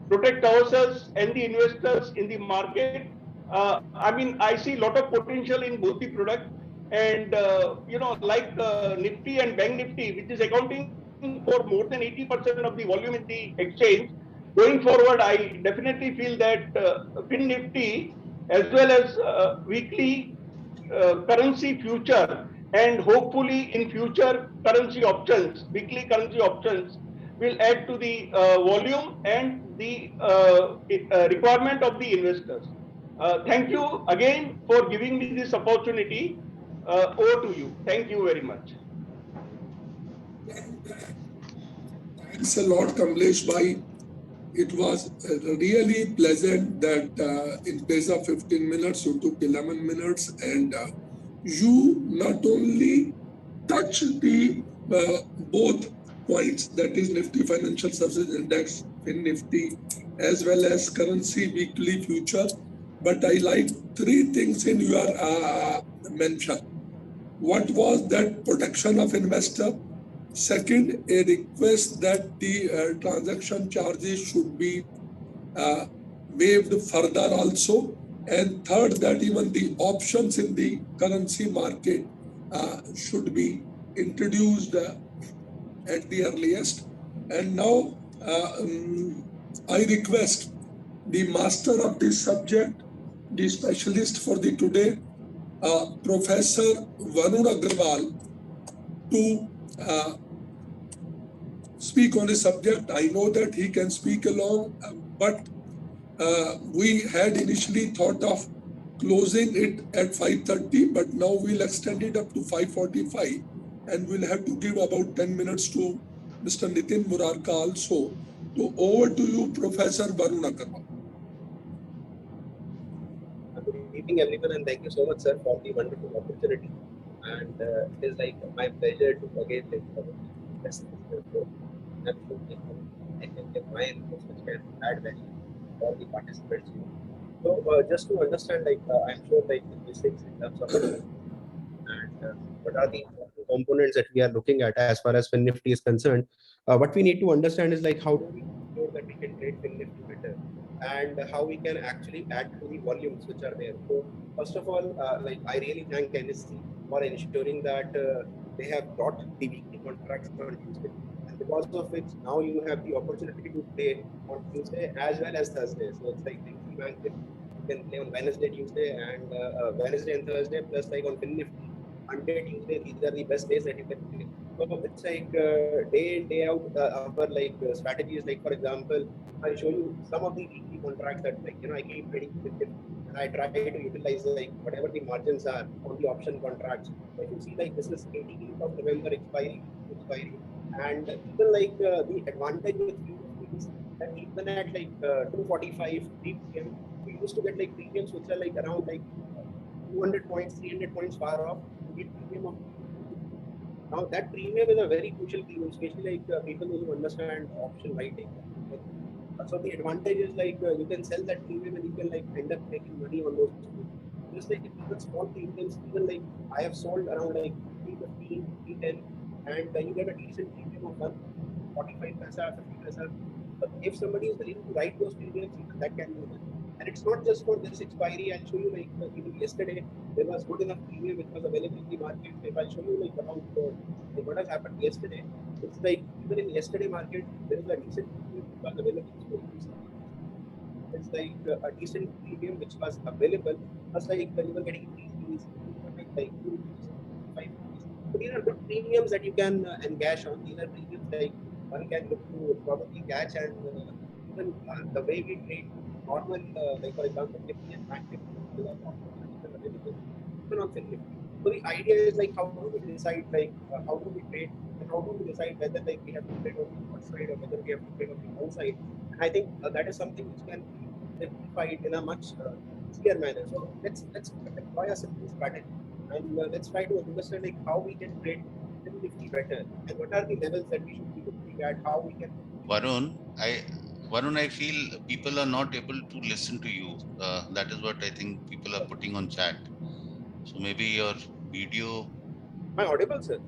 protect ourselves and the investors in the market. I see a lot of potential in both the product, and like Nifty and Bank Nifty, which is accounting for more than 80% of the volume in the exchange. Going forward, I definitely feel that Fin Nifty as well as weekly currency future, and hopefully in future currency options, weekly currency options will add to the volume and the requirement of the investors. Thank you again for giving me this opportunity. Over to you. Thank you very much. Thanks a lot, Kamlesh Bhai. It was really pleasant that in place of 15 minutes, you took 11 minutes, and you not only touched the both points, that is Nifty Financial Services Index, FinNifty, as well as currency weekly future, but I like three things in your mention. What was that protection of investor? Second, a request that the transaction charges should be waived further also. And third, that even the options in the currency market should be introduced at the earliest. And now I request the master of this subject, the specialist for the today, Professor Varun Agrawal, to speak on the subject. I know that he can speak alone, but we had initially thought of closing it at 5:30, but now we'll extend it up to 5:45, and we'll have to give about 10 minutes to Mr. Nitin Murarka also. So over to you, Professor Varun Agrawal. Good evening, everyone, and thank you so much, sir, for the wonderful opportunity. And it is like my pleasure to again discuss this report. Absolutely, I can give my inputs which can add value for the participants. So just to understand, like I'm sure, like these things in terms of and what are the components that we are looking at as far as FinNifty is concerned. What we need to understand is like how do we ensure that we can trade FinNifty better, and how we can actually add to the volumes which are there. So first of all, like I really thank NSE for ensuring that they have brought the weekly contracts on Tuesday, and because of which now you have the opportunity to play on Tuesday as well as Thursday. So it's like Nifty Bank, you can play on Wednesday, Tuesday, and Wednesday and Thursday, plus like on FinNifty Monday, Tuesday. These are the best days that you can play. So it's like day in, day out, our like strategies. Like for example, I'll show you some of the weekly contracts that, like, I keep trading with it, and I try to utilize like whatever the margins are on the option contracts. So if you see, like this is 18th of November expiry, and even like the advantage with FinNifty is that even at like 2:45, 3 p.m., we used to get like premiums which are like around like 200 points, 300 points far off to get premium of. Now that premium is a very crucial premium, especially like people who understand option writing. So the advantage is like you can sell that premium and you can like end up making money on those. Just like even small premiums, even like I have sold around like 315, 310, and you get a decent premium of 145 paisa, 50 paisa. But if somebody is willing to write those premiums, even that can be done. And it's not just for this expiry. I'll show you like even yesterday there was good enough premium which was available in the market. If I'll show you like about what has happened yesterday, it's like even in yesterday market there is a decent premium which was available. It's like a decent premium which was available. Plus like you were getting these like 5. So these are good premiums that you can encash on. These are premiums like one can look to probably catch, and even the way we trade normal, like for example, Nifty and Bank Nifty are available even on FinNifty. So the idea is like how do we decide like how do we trade, and how do we decide whether like we have to trade on the short side or whether we have to trade on the long side. And I think that is something which can be simplified in a much easier manner. So let's deploy a simple strategy, and let's try to understand like how we can trade FinNifty better, and what are the levels that we should be looking at, how we can. Varun, I feel people are not able to listen to you. That is what I think people are putting on chat. So maybe your video. Am I audible, sir?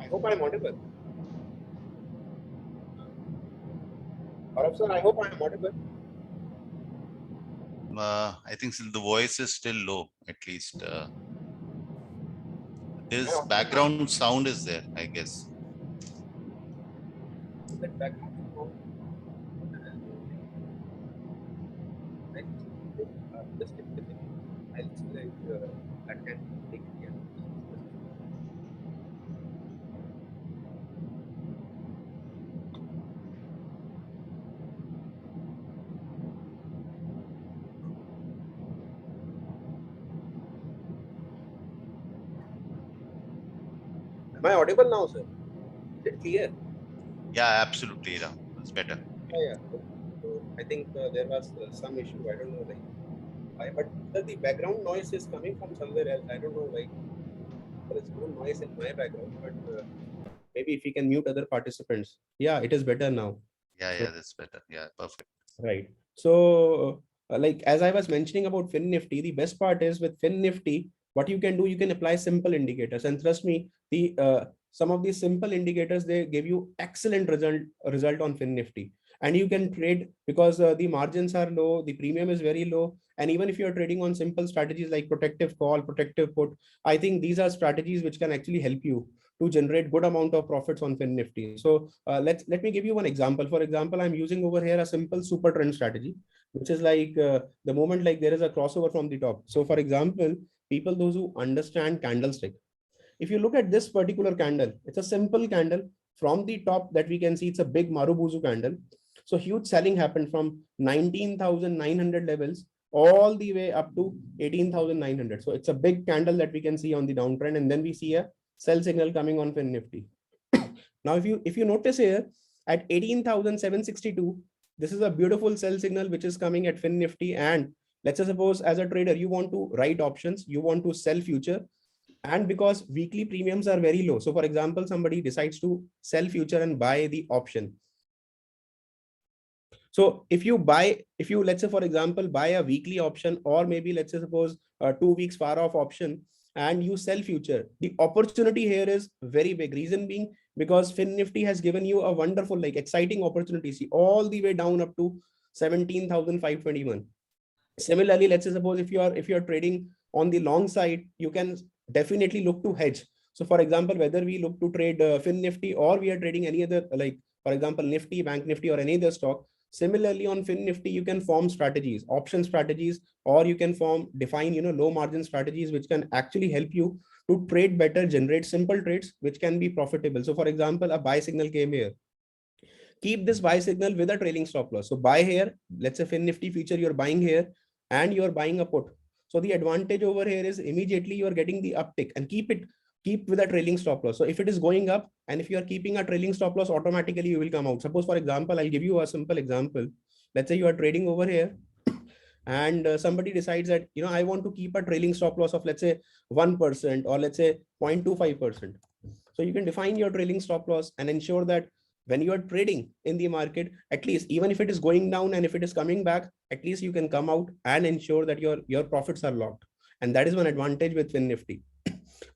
I hope I'm audible. Gaurav sir, I hope I'm audible. I think the voice is still low, at least. His background sound is there, I guess. That background sound. right? Just I'll see like that can take care. Am I audible now, sir? Is it clear? Yeah, absolutely, Ram. It's better. Yeah. So I think there was some issue. I don't know like why, but the background noise is coming from somewhere else. I don't know like there is no noise in my background, but maybe if we can mute other participants. Yeah, it is better now. Yeah, So, yeah, that's better. Yeah, perfect. right. So, like as I was mentioning about FinNifty, the best part is with FinNifty, what you can do, you can apply simple indicators, and trust me, the some of these simple indicators they give you excellent result on FinNifty, and you can trade because the margins are low, the premium is very low, and even if you are trading on simple strategies like protective call, protective put, I think these are strategies which can actually help you to generate good amount of profits on FinNifty. So let me give you one example. For example, I'm using over here a simple super trend strategy, which is like the moment like there is a crossover from the top. So for example, people those who understand candlestick, if you look at this particular candle, it's a simple candle from the top that we can see it's a big Marubozu candle. So huge selling happened from 19,900 levels all the way up to 18,900. So it's a big candle that we can see on the downtrend, and then we see a sell signal coming on FinNifty. Now, if you notice here at 18,762, this is a beautiful sell signal which is coming at FinNifty. And let's say suppose as a trader, you want to write options, you want to sell future, and because weekly premiums are very low. So for example, somebody decides to sell future and buy the option. So if you let's say for example, buy a weekly option, or maybe let's say suppose 2 weeks far off option, and you sell future, the opportunity here is very big. Reason being because FinNifty has given you a wonderful, like exciting opportunity, see all the way down up to 17,521. Similarly, let's say suppose if you are trading on the long side, you can definitely look to hedge. So for example, whether we look to trade FinNifty or we are trading any other, like for example, Nifty, Bank Nifty, or any other stock. Similarly, on FinNifty, you can form strategies, option strategies, or you can define, low margin strategies, which can actually help you to trade better, generate simple trades, which can be profitable. So for example, a buy signal came here. Keep this buy signal with a trailing stop loss. So buy here, let's say FinNifty future, you're buying here and you're buying a put. So the advantage over here is immediately you're getting the uptick, and keep with a trailing stop loss. So if it is going up and if you are keeping a trailing stop loss, automatically you will come out. Suppose for example, I'll give you a simple example. Let's say you are trading over here and somebody decides that, I want to keep a trailing stop loss of let's say 1% or let's say 0.25%. So you can define your trailing stop loss and ensure that when you are trading in the market, at least even if it is going down and if it is coming back, at least you can come out and ensure that your profits are locked. And that is one advantage with FinNifty.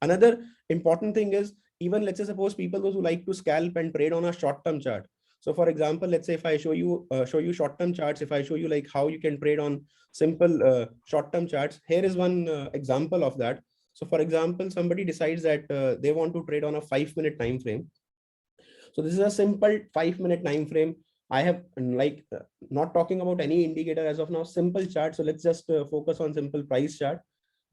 Another important thing is, even let's say suppose people those who like to scalp and trade on a short-term chart. So for example, let's say if I show you short-term charts, if I show you like how you can trade on simple short-term charts, here is one example of that. So for example, somebody decides that they want to trade on a 5-minute time frame. So this is a simple 5-minute time frame. I have not talking about any indicator as of now, simple chart. So let's just focus on simple price chart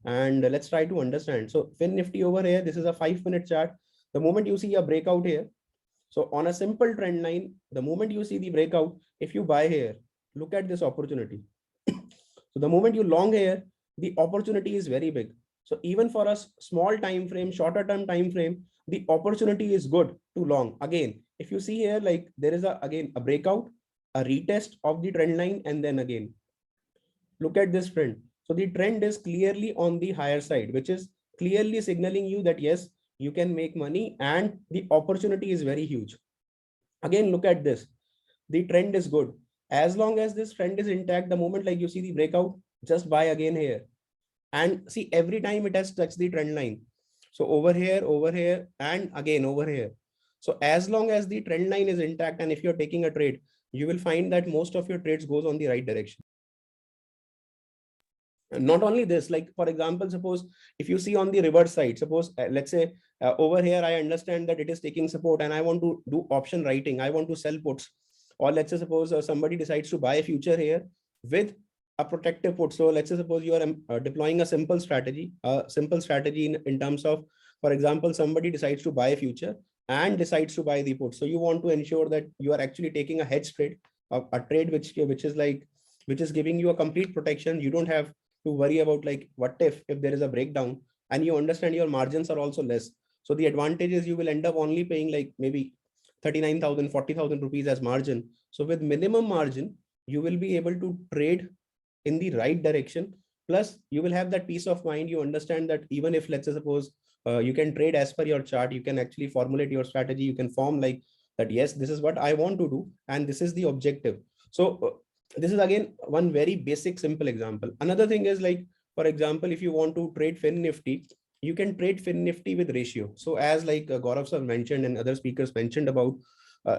and let's try to understand. So FinNifty over here, this is a 5-minute chart. The moment you see a breakout here, so on a simple trend line, the moment you see the breakout, if you buy here, look at this opportunity. So the moment you long here, the opportunity is very big. So even for a small time frame, shorter term time frame, the opportunity is good to long. Again, if you see here, like there is again a breakout, a retest of the trend line, and then again, look at this trend. So the trend is clearly on the higher side, which is clearly signaling you that yes, you can make money and the opportunity is very huge. Again, look at this. The trend is good. As long as this trend is intact, the moment like you see the breakout, just buy again here. And see, every time it has touched the trend line. So over here, and again over here. So as long as the trend line is intact, and if you're taking a trade, you will find that most of your trades goes on the right direction. Not only this, like for example, suppose if you see on the reverse side, suppose let's say over here, I understand that it is taking support and I want to do option writing. I want to sell puts, or let's say suppose somebody decides to buy a future here with a protective put. So let's say suppose you are deploying a simple strategy in terms of, for example, somebody decides to buy a future and decides to buy the put. So you want to ensure that you are actually taking a hedge trade, a trade which is giving you a complete protection. You don't have to worry about like what if there is a breakdown, and you understand your margins are also less. So the advantage is you will end up only paying like maybe 39,000, 40,000 rupees as margin. So with minimum margin, you will be able to trade in the right direction. Plus you will have that peace of mind. You understand that even if, let's say suppose, you can trade as per your chart, you can actually formulate your strategy. You can form like that, yes, this is what I want to do and this is the objective. So this is again one very basic simple example. Another thing is like, for example, if you want to trade Fin Nifty, you can trade Fin Nifty with ratio. So as like Gaurav sir mentioned and other speakers mentioned about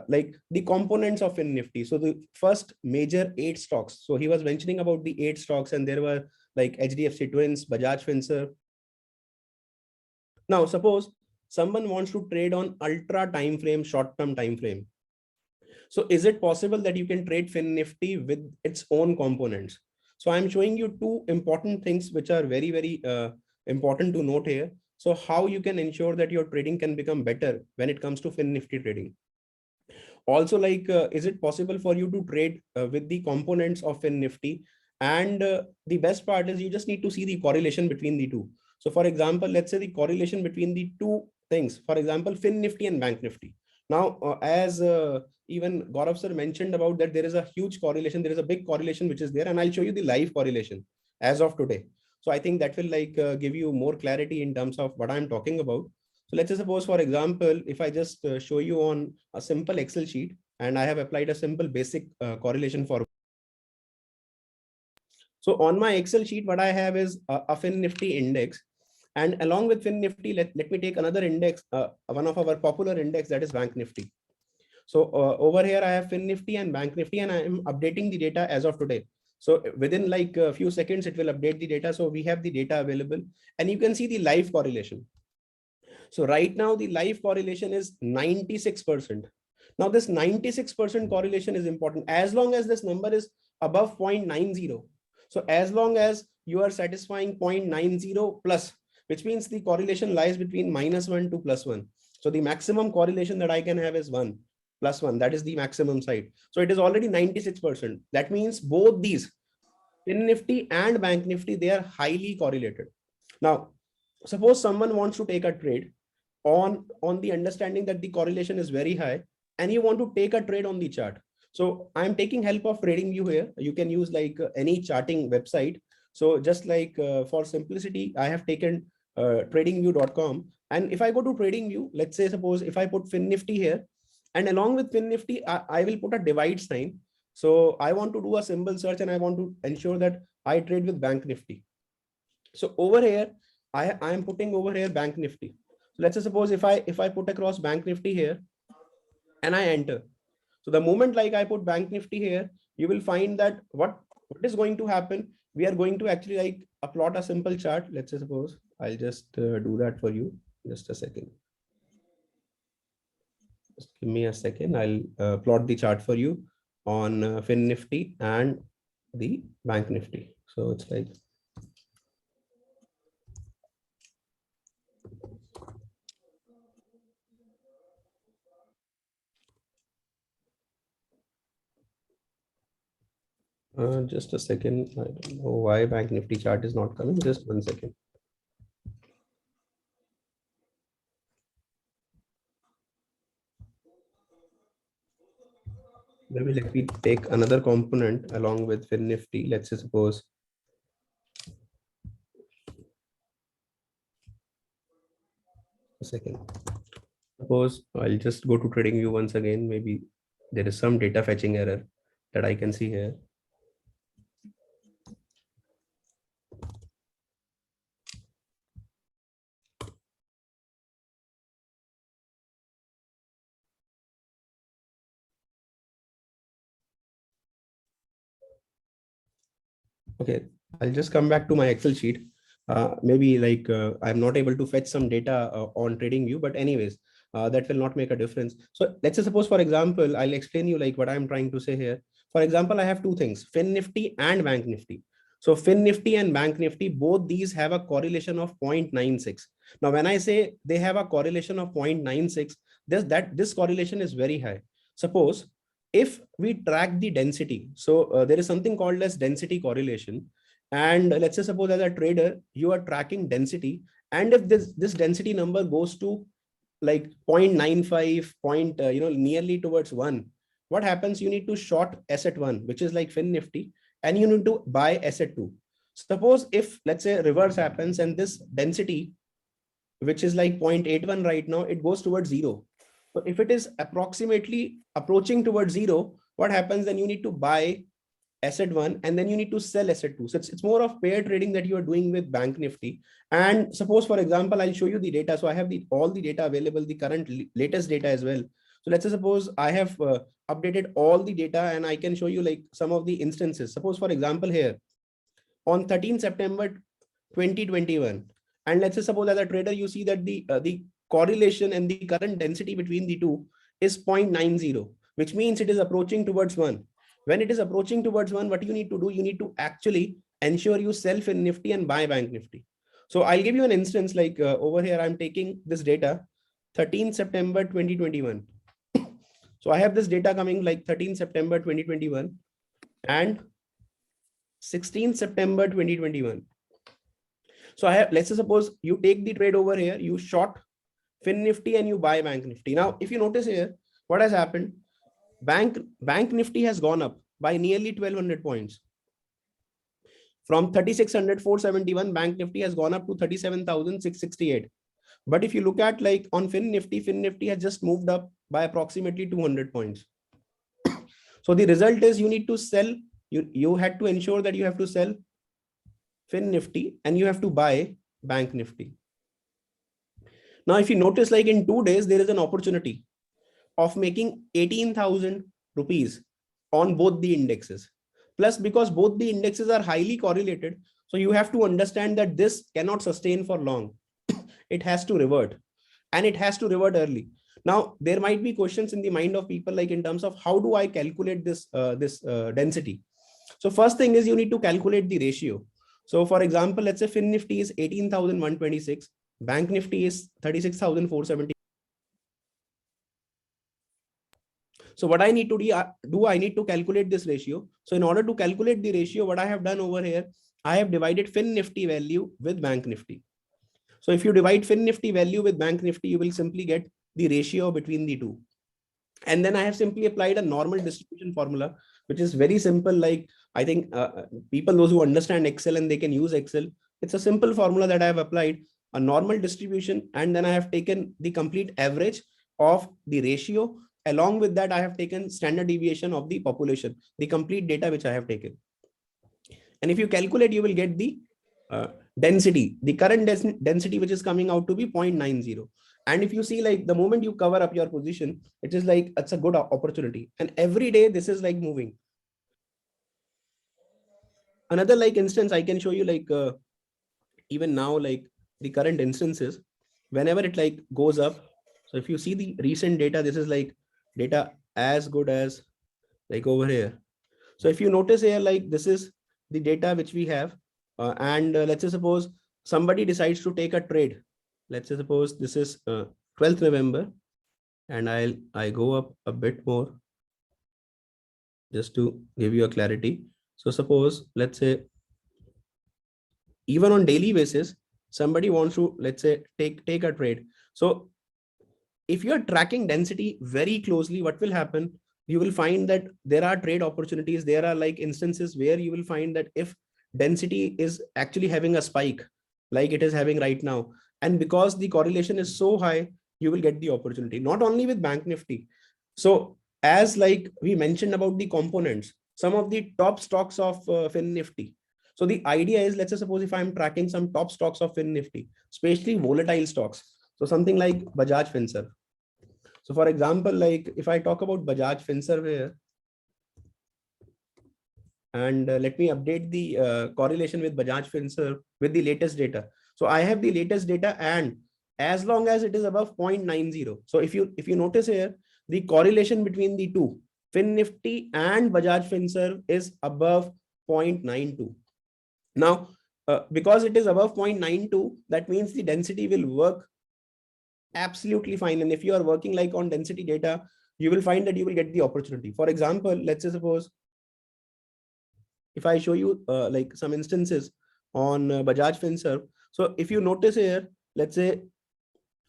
like the components of Fin Nifty. So the first major 8 stocks. So he was mentioning about the 8 stocks, and there were like HDFC Twins, Bajaj Finserv. Now suppose someone wants to trade on ultra time frame, short-term time frame. So is it possible that you can trade Fin Nifty with its own components? So I'm showing you 2 important things which are very, very important to note here. So how you can ensure that your trading can become better when it comes to Fin Nifty trading. Also, like, is it possible for you to trade with the components of Fin Nifty? And the best part is you just need to see the correlation between the two. So for example, let's say the correlation between the 2 things, for example, Fin Nifty and Bank Nifty. Now, as even Gaurav sir mentioned about that, there is a huge correlation. There is a big correlation which is there, and I'll show you the live correlation as of today. So I think that will like give you more clarity in terms of what I'm talking about. So let's suppose, for example, if I just show you on a simple Excel sheet, and I have applied a simple basic correlation for. So on my Excel sheet, what I have is a Fin Nifty index. And along with Fin Nifty, let me take another index, one of our popular index, that is Bank Nifty. So over here, I have Fin Nifty and Bank Nifty, and I am updating the data as of today. So within like a few seconds, it will update the data. So we have the data available, and you can see the live correlation. So right now, the live correlation is 96%. Now this 96% correlation is important as long as this number is above 0.90. So as long as you are satisfying 0.90 plus, which means the correlation lies between -1 to +1. So the maximum correlation that I can have is 1 + 1. That is the maximum side. So it is already 96%. That means both these, Fin Nifty and Bank Nifty, they are highly correlated. Now, suppose someone wants to take a trade on the understanding that the correlation is very high, and you want to take a trade on the chart. So I'm taking help of TradingView here. You can use like any charting website. So just like for simplicity, I have taken tradingview.com. And if I go to TradingView, let's say suppose if I put Fin Nifty here, and along with Fin Nifty, I will put a divide sign. So I want to do a symbol search, and I want to ensure that I trade with Bank Nifty. So over here, I am putting over here Bank Nifty. So let's say suppose if I put across Bank Nifty here and I enter. So the moment like I put Bank Nifty here, you will find that what is going to happen. We are going to actually like plot a simple chart. Let's say suppose I'll just do that for you. Just a second. Just give me a second. I'll plot the chart for you on Fin Nifty and the Bank Nifty. So it's like. Just a second. I don't know why Bank Nifty chart is not coming. Just 1 second. Maybe let me take another component along with Fin Nifty. Let's say suppose. A second. Suppose I'll just go to TradingView once again. Maybe there is some data fetching error that I can see here. Okay, I'll just come back to my Excel sheet. Maybe like I'm not able to fetch some data on TradingView, but anyways, that will not make a difference. So let's say suppose, for example, I'll explain you like what I'm trying to say here. For example, I have two things, Fin Nifty and Bank Nifty. So Fin Nifty and Bank Nifty, both these have a correlation of 0.96. Now, when I say they have a correlation of 0.96, this correlation is very high. Suppose if we track the density, so there is something called as density correlation. And let's say suppose as a trader, you are tracking density. And if this density number goes to like 0.95, nearly towards 1, what happens? You need to short asset 1, which is like Fin Nifty, and you need to buy asset 2. Suppose if, let's say, reverse happens and this density, which is like 0.81 right now, it goes towards 0. So if it is approximately approaching towards 0, what happens? Then you need to buy asset 1 and then you need to sell asset 2. So it's more of pair trading that you are doing with Bank Nifty. And suppose, for example, I'll show you the data. So I have all the data available, the current latest data as well. So let's say suppose I have updated all the data and I can show you like some of the instances. Suppose, for example, here on 13 September 2021, and let's say suppose as a trader, you see that the correlation and the current density between the two is 0.90, which means it is approaching towards 1. When it is approaching towards 1, what you need to do, you need to actually ensure you sell Fin Nifty and buy Bank Nifty. So I'll give you an instance like over here, I'm taking this data, 13 September 2021. So I have this data coming like 13 September 2021 and 16 September 2021. So I have, let's say suppose you take the trade over here, you short Fin Nifty and you buy Bank Nifty. Now, if you notice here, what has happened? Bank Nifty has gone up by nearly 1200 points. From 3600, 471, Bank Nifty has gone up to 37,668. But if you look at like on Fin Nifty has just moved up by approximately 200 points. So the result is you need to sell, you had to ensure that you have to sell Fin Nifty and you have to buy Bank Nifty. Now, if you notice, like in 2 days, there is an opportunity of making 18,000 rupees on both the indexes. Plus, because both the indexes are highly correlated, so you have to understand that this cannot sustain for long. It has to revert, and it has to revert early. Now, there might be questions in the mind of people like in terms of how do I calculate this density? So first thing is you need to calculate the ratio. So for example, let's say Fin Nifty is 18,126, Bank Nifty is 36,470. So what I need to do, I need to calculate this ratio. So in order to calculate the ratio, what I have done over here, I have divided Fin Nifty value with Bank Nifty. So if you divide Fin Nifty value with Bank Nifty, you will simply get the ratio between the two. And then I have simply applied a normal distribution formula, which is very simple. Like I think people, those who understand Excel and they can use Excel, it's a simple formula that I have applied, a normal distribution. And then I have taken the complete average of the ratio. Along with that, I have taken standard deviation of the population, the complete data which I have taken. And if you calculate, you will get the density, the current density, which is coming out to be 0.90. And if you see, like the moment you cover up your position, it is like, it's a good opportunity. And every day this is like moving. Another like instance I can show you, like even now, like the current instances, whenever it like goes up. So if you see the recent data, this is like data as good as like over here. So if you notice here, like this is the data which we have. And let's say suppose somebody decides to take a trade. Let's say suppose this is 12th November, and I go up a bit more just to give you a clarity. So suppose, let's say, even on daily basis, somebody wants to, let's say, take a trade. So if you're tracking density very closely, what will happen? You will find that there are trade opportunities. There are like instances where you will find that if density is actually having a spike, like it is having right now, and because the correlation is so high, you will get the opportunity, not only with Bank Nifty. So as like we mentioned about the components, some of the top stocks of Fin Nifty. So the idea is, let's say suppose if I'm tracking some top stocks of Fin Nifty, especially volatile stocks. So something like Bajaj Finserv. So for example, like if I talk about Bajaj Finserv here, and let me update the correlation with Bajaj Finserv with the latest data. So I have the latest data, and as long as it is above 0.90. So if you notice here, the correlation between the two, Fin Nifty and Bajaj Finserv, is above 0.92. Now, because it is above 0.92, that means the density will work absolutely fine. And if you are working like on density data, you will find that you will get the opportunity. For example, let's say suppose if I show you like some instances on Bajaj Finserv. So if you notice here, let's say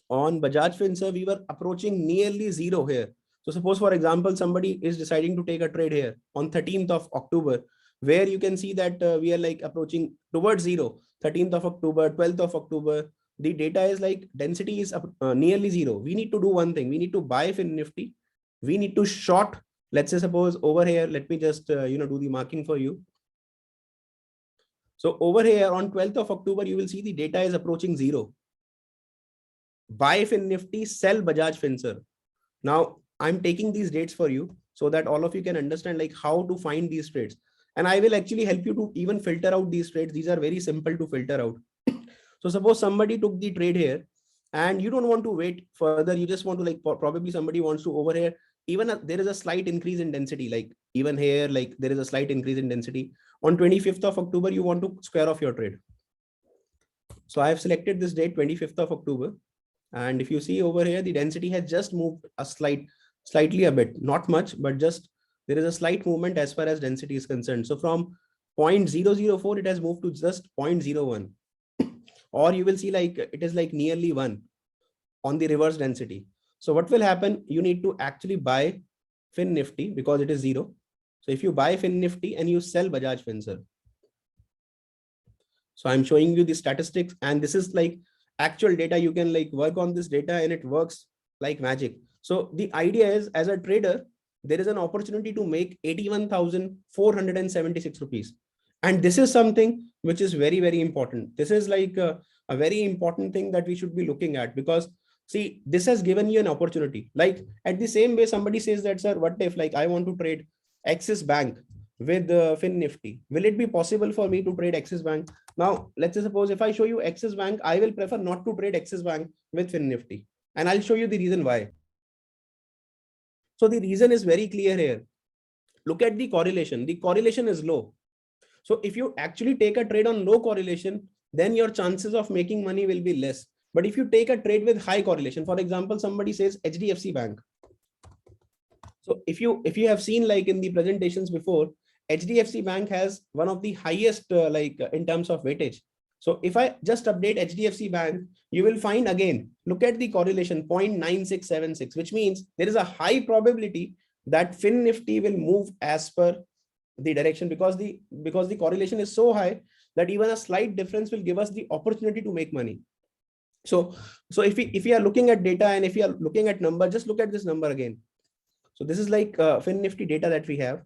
on Bajaj Finserv, we were approaching nearly zero here. So suppose, for example, somebody is deciding to take a trade here on 13th of October, where you can see that we are like approaching towards zero, 13th of October, 12th of October. The data is like density is nearly zero. We need to do one thing. We need to buy Fin Nifty. We need to short. Let's say suppose over here, let me just do the marking for you. So over here on 12th of October, you will see the data is approaching zero. Buy Fin Nifty, sell Bajaj Finserv. Now I'm taking these dates for you so that all of you can understand like how to find these trades. And I will actually help you to even filter out these trades. These are very simple to filter out. So suppose somebody took the trade here and you don't want to wait further. You just want to like, probably somebody wants to over here, even there is a slight increase in density, like even here, like there is a slight increase in density. On 25th of October, you want to square off your trade. So I have selected this date, 25th of October. And if you see over here, the density has just moved a slightly a bit, not much, but just there is a slight movement as far as density is concerned. So from 0.004, it has moved to just 0.01. Or you will see like it is like nearly 1 on the reverse density. So what will happen? You need to actually buy Fin Nifty because it is zero. So if you buy Fin Nifty and you sell Bajaj Finserv. So I'm showing you the statistics, and this is like actual data. You can like work on this data and it works like magic. So the idea is, as a trader, there is an opportunity to make 81,476 rupees. And this is something which is very, very important. This is like a very important thing that we should be looking at, because see, this has given you an opportunity. Like at the same way, somebody says that, sir, what if like I want to trade Axis Bank with Fin Nifty? Will it be possible for me to trade Axis Bank? Now, let's say suppose if I show you Axis Bank, I will prefer not to trade Axis Bank with Fin Nifty. And I'll show you the reason why. So the reason is very clear here. Look at the correlation. The correlation is low. So if you actually take a trade on low correlation, then your chances of making money will be less. But if you take a trade with high correlation, for example, somebody says HDFC Bank. So if you have seen like in the presentations before, HDFC Bank has one of the highest in terms of weightage. So if I just update HDFC Bank, you will find again, look at the correlation 0.9676, which means there is a high probability that Fin Nifty will move as per the direction, because the correlation is so high that even a slight difference will give us the opportunity to make money. So if we are looking at data and if you are looking at number, just look at this number again. So this is like Fin Nifty data that we have,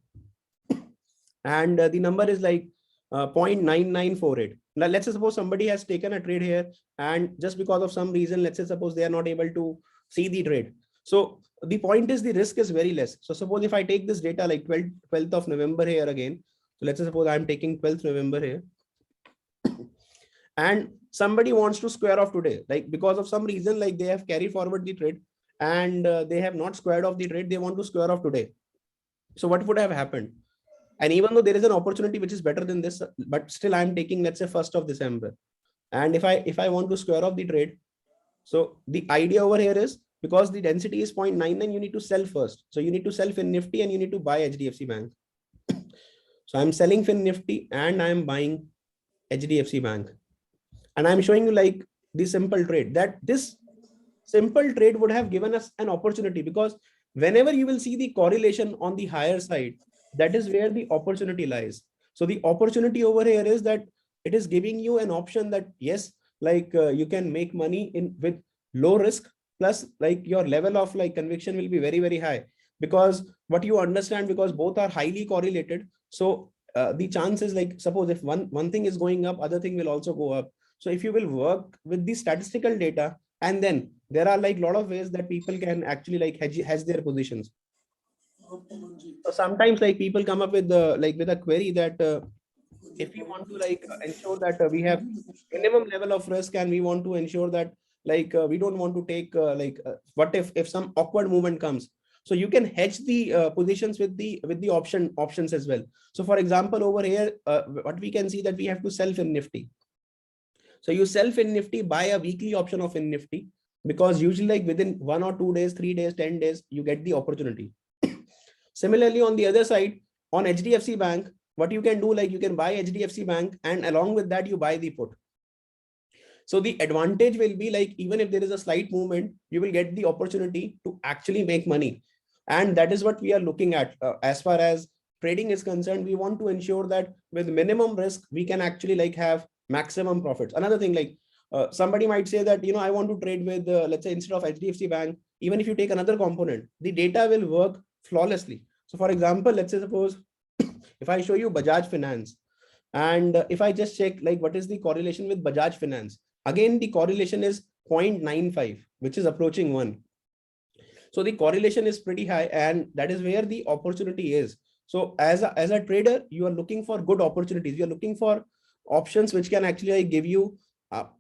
and the number is like 0.9948. Now let's say suppose somebody has taken a trade here, and just because of some reason, let's say suppose they are not able to see the trade. So the point is the risk is very less. So suppose if I take this data like 12th of November here again. So let's say suppose I'm taking 12th November here. And somebody wants to square off today, like because of some reason, like they have carried forward the trade and they have not squared off the trade. They want to square off today. So what would have happened? And even though there is an opportunity which is better than this, but still I'm taking, let's say 1st of December. And if I want to square off the trade, so the idea over here is, because the density is 0.99, you need to sell first. So you need to sell Fin Nifty and you need to buy HDFC Bank. So I'm selling Fin Nifty and I'm buying HDFC Bank. And I'm showing you like the simple trade, that this simple trade would have given us an opportunity, because whenever you will see the correlation on the higher side, that is where the opportunity lies. So the opportunity over here is that it is giving you an option that yes, like you can make money with low risk, plus like your level of like conviction will be very, very high, because what you understand, because both are highly correlated. So the chance is like, suppose if one thing is going up, other thing will also go up. So if you will work with the statistical data, and then there are like a lot of ways that people can actually like hedge their positions. So sometimes like people come up with with a query that if we want to like ensure that we have minimum level of risk, and we want to ensure that like we don't want to take what if some awkward movement comes. So you can hedge the positions with the options as well. So for example, over here, what we can see that we have to sell in Nifty. So you sell in Nifty, buy a weekly option of in Nifty, because usually like within 1 or 2 days, 3 days, 10 days, you get the opportunity. Similarly, on the other side, on HDFC Bank, what you can do, like you can buy HDFC Bank, and along with that, you buy the put. So the advantage will be like, even if there is a slight movement, you will get the opportunity to actually make money. And that is what we are looking at. As far as trading is concerned, we want to ensure that with minimum risk, we can actually like have maximum profits. Another thing, like somebody might say that, I want to trade with, let's say, instead of HDFC Bank, even if you take another component, the data will work flawlessly. So for example, let's say suppose if I show you Bajaj Finance, and if I just check like what is the correlation with Bajaj Finance, again, the correlation is 0.95, which is approaching 1. So the correlation is pretty high, and that is where the opportunity is. So as a trader, you are looking for good opportunities. You are looking for options which can actually give you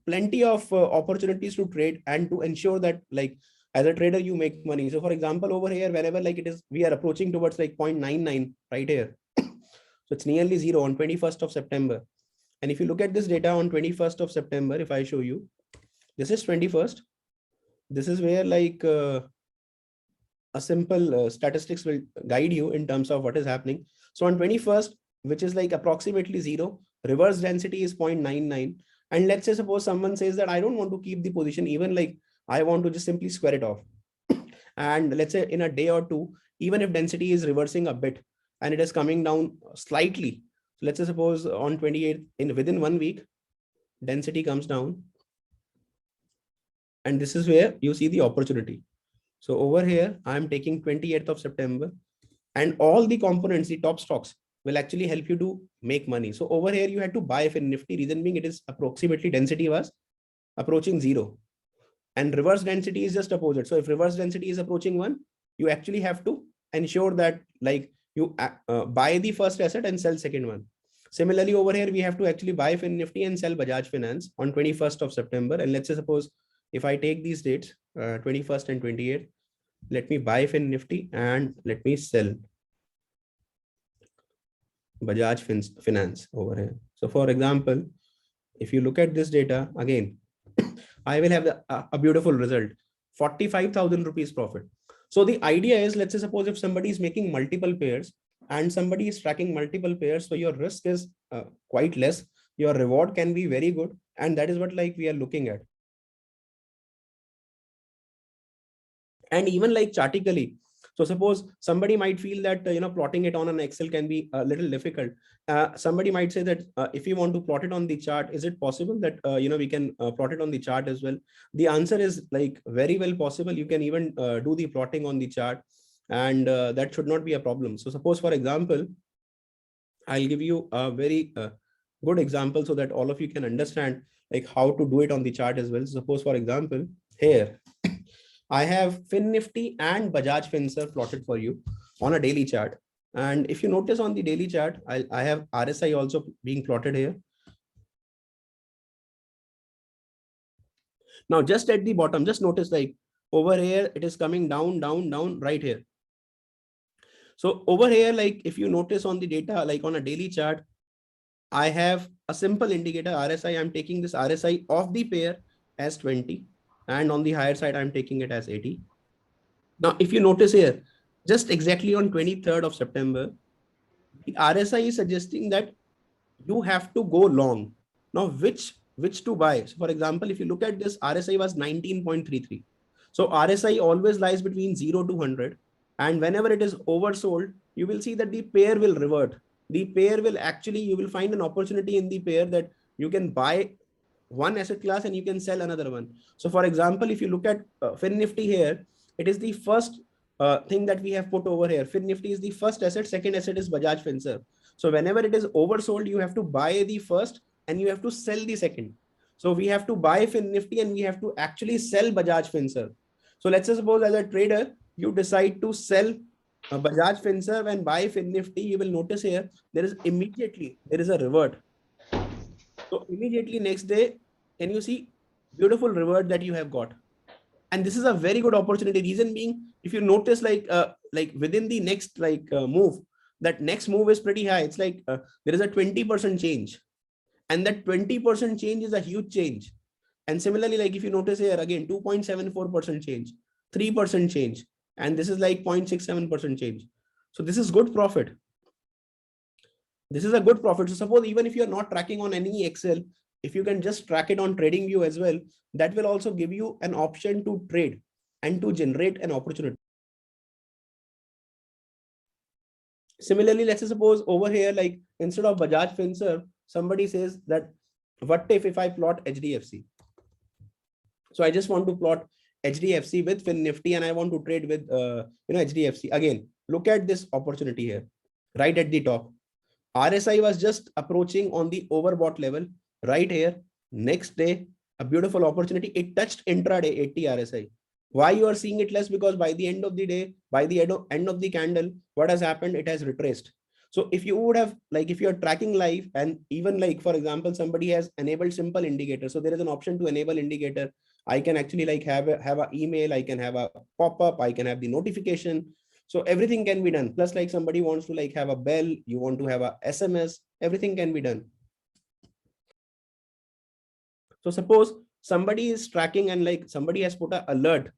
plenty of opportunities to trade and to ensure that like as a trader you make money. So for example, over here, whenever like it is, we are approaching towards like 0.99 right here. So it's nearly 0 on 21st of September. And if you look at this data on 21st of September, if I show you, this is 21st. This is where like a simple statistics will guide you in terms of what is happening. So on 21st, which is like approximately 0, reverse density is 0.99. And let's say suppose someone says that I don't want to keep the position, even like I want to just simply square it off. And let's say in a day or two, even if density is reversing a bit and it is coming down slightly, so let's say suppose on 28th, within 1 week, density comes down. And this is where you see the opportunity. So over here, I'm taking 28th of September, and all the components, the top stocks, will actually help you to make money. So over here, you had to buy in Nifty, reason being it is approximately density was approaching 0. And reverse density is just opposite. So if reverse density is approaching 1, you actually have to ensure that like you buy the first asset and sell second one. Similarly, over here, we have to actually buy in Nifty and sell Bajaj Finance on 21st of September. And let's say suppose if I take these dates, 21st and 28th, let me buy in Nifty and let me sell Bajaj Finance over here. So for example, if you look at this data again, I will have a beautiful result, 45,000 rupees profit. So the idea is, let's say suppose if somebody is making multiple pairs and somebody is tracking multiple pairs, so your risk is quite less, your reward can be very good, and that is what like we are looking at. And even like chartically, so suppose somebody might feel that plotting it on an Excel can be a little difficult. Somebody might say that if you want to plot it on the chart, is it possible that we can plot it on the chart as well? The answer is like very well possible. You can even do the plotting on the chart, and that should not be a problem. So suppose for example, I'll give you a very good example so that all of you can understand like how to do it on the chart as well. So suppose for example, here I have FinNifty and Bajaj Finserv plotted for you on a daily chart. And if you notice on the daily chart, I have RSI also being plotted here. Now, just at the bottom, just notice like over here, it is coming down, down, down right here. So over here, like if you notice on the data, like on a daily chart, I have a simple indicator RSI. I'm taking this RSI of the pair as 20. And on the higher side, I'm taking it as 80. Now, if you notice here, just exactly on 23rd of September, the RSI is suggesting that you have to go long. Now, which to buy? So for example, if you look at this, RSI was 19.33. So RSI always lies between 0 to 100. And whenever it is oversold, you will see that the pair will revert. The pair will actually, you will find an opportunity in the pair that you can buy one asset class and you can sell another one. So for example, if you look at FinNifty here, it is the first thing that we have put over here. FinNifty is the first asset, second asset is Bajaj Finserv. So whenever it is oversold, you have to buy the first and you have to sell the second. So we have to buy FinNifty and we have to actually sell Bajaj Finserv. So let's say suppose as a trader, you decide to sell Bajaj Finserv and buy FinNifty, you will notice here, there is a revert. So immediately next day, can you see Beautiful reward that you have got. And this is a very good opportunity. Reason being, if you notice, like within the next move, that next move is pretty high. It's like there is a 20% change, and that 20% change is a huge change. And similarly, like if you notice here again, 2.74% change, 3% change, and this is like 0.67% change. So this is good profit. This is a good profit. So suppose even if you're not tracking on any Excel, if you can just track it on TradingView as well, that will also give you an option to trade and to generate an opportunity. Similarly, let's say suppose over here, like instead of Bajaj Finserv, somebody says that what if I plot HDFC? So I just want to plot HDFC with FinNifty and I want to trade with HDFC. Again, look at this opportunity here, right at the top. RSI was just approaching on the overbought level right here. Next day, a beautiful opportunity. It touched intraday 80 RSI. Why you are seeing it less? Because by the end of the day, by the end of the candle, what has happened? It has retraced. So if you would have, like, if you're tracking live and even like, for example, somebody has enabled simple indicator. So there is an option to enable indicator. I can actually like have an email. I can have a pop-up. I can have the notification. So everything can be done. Plus, like somebody wants to like have a bell, you want to have a SMS, everything can be done. So suppose somebody is tracking and like somebody has put an alert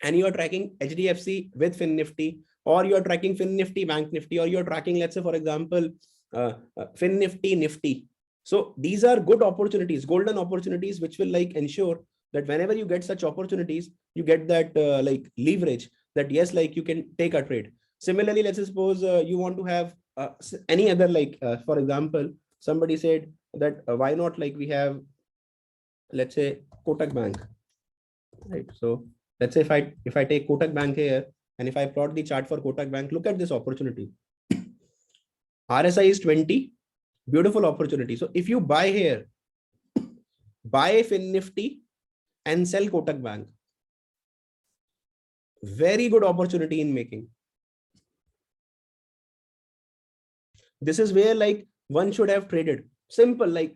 and you are tracking HDFC with FinNifty, or you are tracking FinNifty, Bank Nifty, or you're tracking, let's say, for example, FinNifty, Nifty. So these are good opportunities, golden opportunities, which will like ensure that whenever you get such opportunities, you get that like leverage that yes, like you can take a trade. Similarly, let's suppose you want to have any other like, for example, somebody said that why not like we have, let's say, Kotak Bank, right? So let's say if I take Kotak Bank here and if I plot the chart for Kotak Bank, look at this opportunity. RSI is 20, beautiful opportunity. So if you buy here, buy FinNifty and sell Kotak Bank, very good opportunity in making. This is where like one should have traded. Simple, like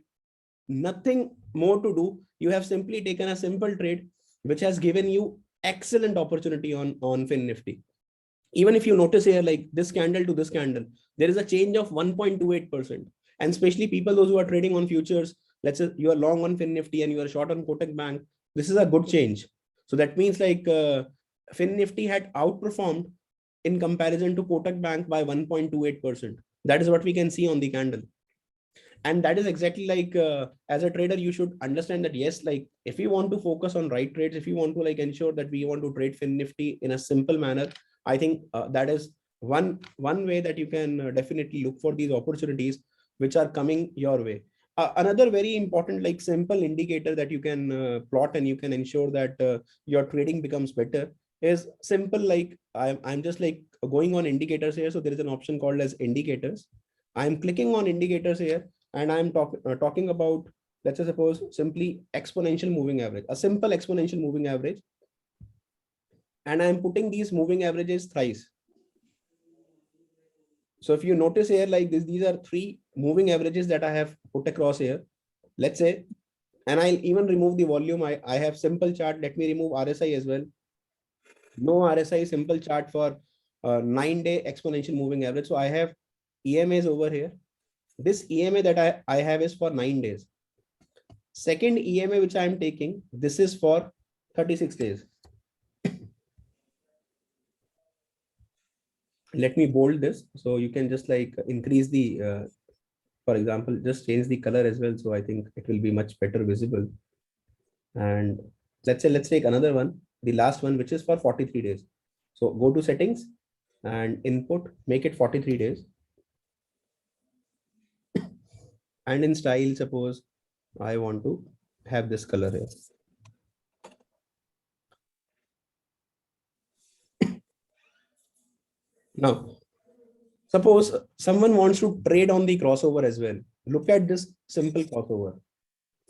nothing more to do. You have simply taken a simple trade, which has given you excellent opportunity on FinNifty. Even if you notice here, like this candle to this candle, there is a change of 1.28%. And especially people, those who are trading on futures, let's say you are long on FinNifty and you are short on Kotak Bank, this is a good change. So that means like FinNifty had outperformed in comparison to Kotak Bank by 1.28%. That is what we can see on the candle. And that is exactly like, as a trader, you should understand that, yes, like if you want to focus on right trades, if you want to like ensure that we want to trade FinNifty in a simple manner, I think that is one way that you can definitely look for these opportunities which are coming your way. Another very important, like simple indicator that you can plot and you can ensure that your trading becomes better is simple. Like I'm just like going on indicators here. So there is an option called as indicators. I'm clicking on indicators here and I'm talking about, let's say suppose simply exponential moving average, a simple exponential moving average. And I'm putting these moving averages thrice. So if you notice here, like this, these are 3 moving averages that I have put across here. Let's say, and I'll even remove the volume. I have simple chart. Let me remove RSI as well. No RSI, simple chart for 9-day exponential moving average. So I have EMAs over here. This EMA that I have is for 9 days. Second EMA which I am taking, this is for 36 days. Let me bold this so you can just like increase the for example, just change the color as well, so I think it will be much better visible. And let's say let's take another one, the last one, which is for 43 days. So go to settings and input, make it 43 days. And in style, suppose I want to have this color here. Now, suppose someone wants to trade on the crossover as well. Look at this simple crossover.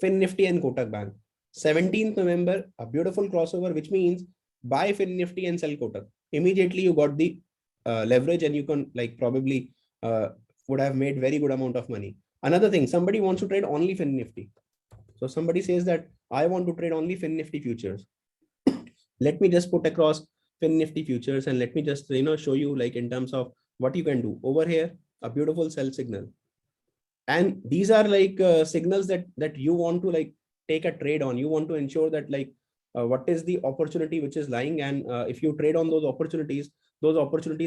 FinNifty and Kotak Bank. 17th November, a beautiful crossover, which means buy FinNifty and sell Kotak. Immediately you got the leverage and you can like probably would have made very good amount of money. Another thing, somebody wants to trade only FinNifty. So somebody says that I want to trade only Fin Nifty futures. Let me just put across Fin Nifty futures and let me just show you like in terms of what you can do over here. A beautiful sell signal, and these are like signals that you want to like take a trade on. You want to ensure that like what is the opportunity which is lying, and if you trade on those opportunities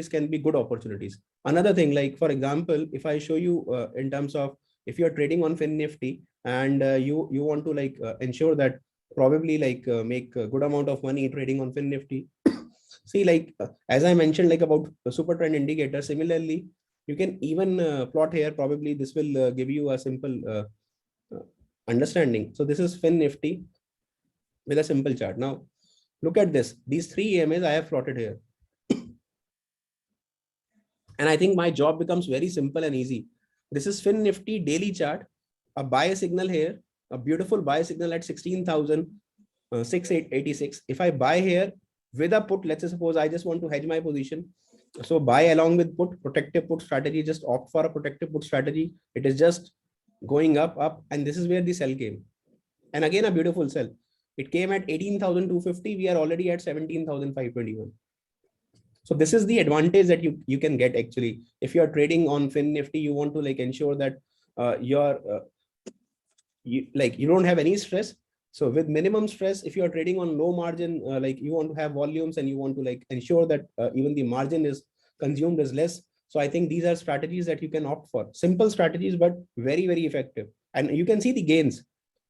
can be good opportunities. Another thing, like for example, if I show you in terms of if you are trading on Fin Nifty and you want to like ensure that probably like make a good amount of money trading on Fin Nifty. See, like as I mentioned, like about the super trend indicator, similarly you can even plot here. Probably this will give you a simple understanding. So this is Fin Nifty with a simple chart. Now look at this, these three EMAs I have plotted here. And I think my job becomes very simple and easy. This is Fin Nifty daily chart, a buy signal here, a beautiful buy signal at 16,686. If I buy here with a put, let's say suppose I just want to hedge my position. So buy along with put, protective put strategy, just opt for a protective put strategy. It is just going up, and this is where the sell came. And again, a beautiful sell. It came at 18,250. We are already at 17,521. So this is the advantage that you can get actually. If you are trading on Fin Nifty, you want to like ensure that you don't have any stress. So with minimum stress, if you are trading on low margin, like you want to have volumes and you want to like ensure that even the margin is consumed is less. So I think these are strategies that you can opt for. Simple strategies, but very, very effective. And you can see the gains.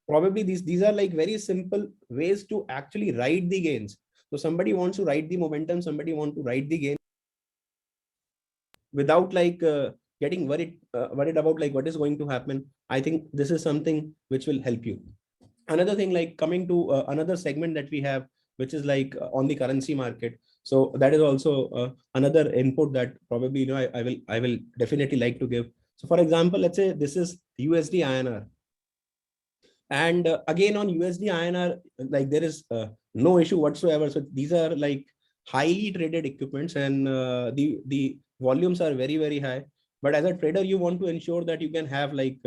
Probably these are like very simple ways to actually ride the gains. So somebody wants to ride the momentum, somebody wants to ride the gain without like getting worried about like what is going to happen. I think this is something which will help you. Another thing, like coming to another segment that we have, which is like on the currency market. So that is also another input that probably I will definitely like to give. So for example, let's say this is USD INR. And again on USD INR, like there is no issue whatsoever. So these are like highly traded equipments, and the volumes are very, very high. But as a trader, you want to ensure that you can have like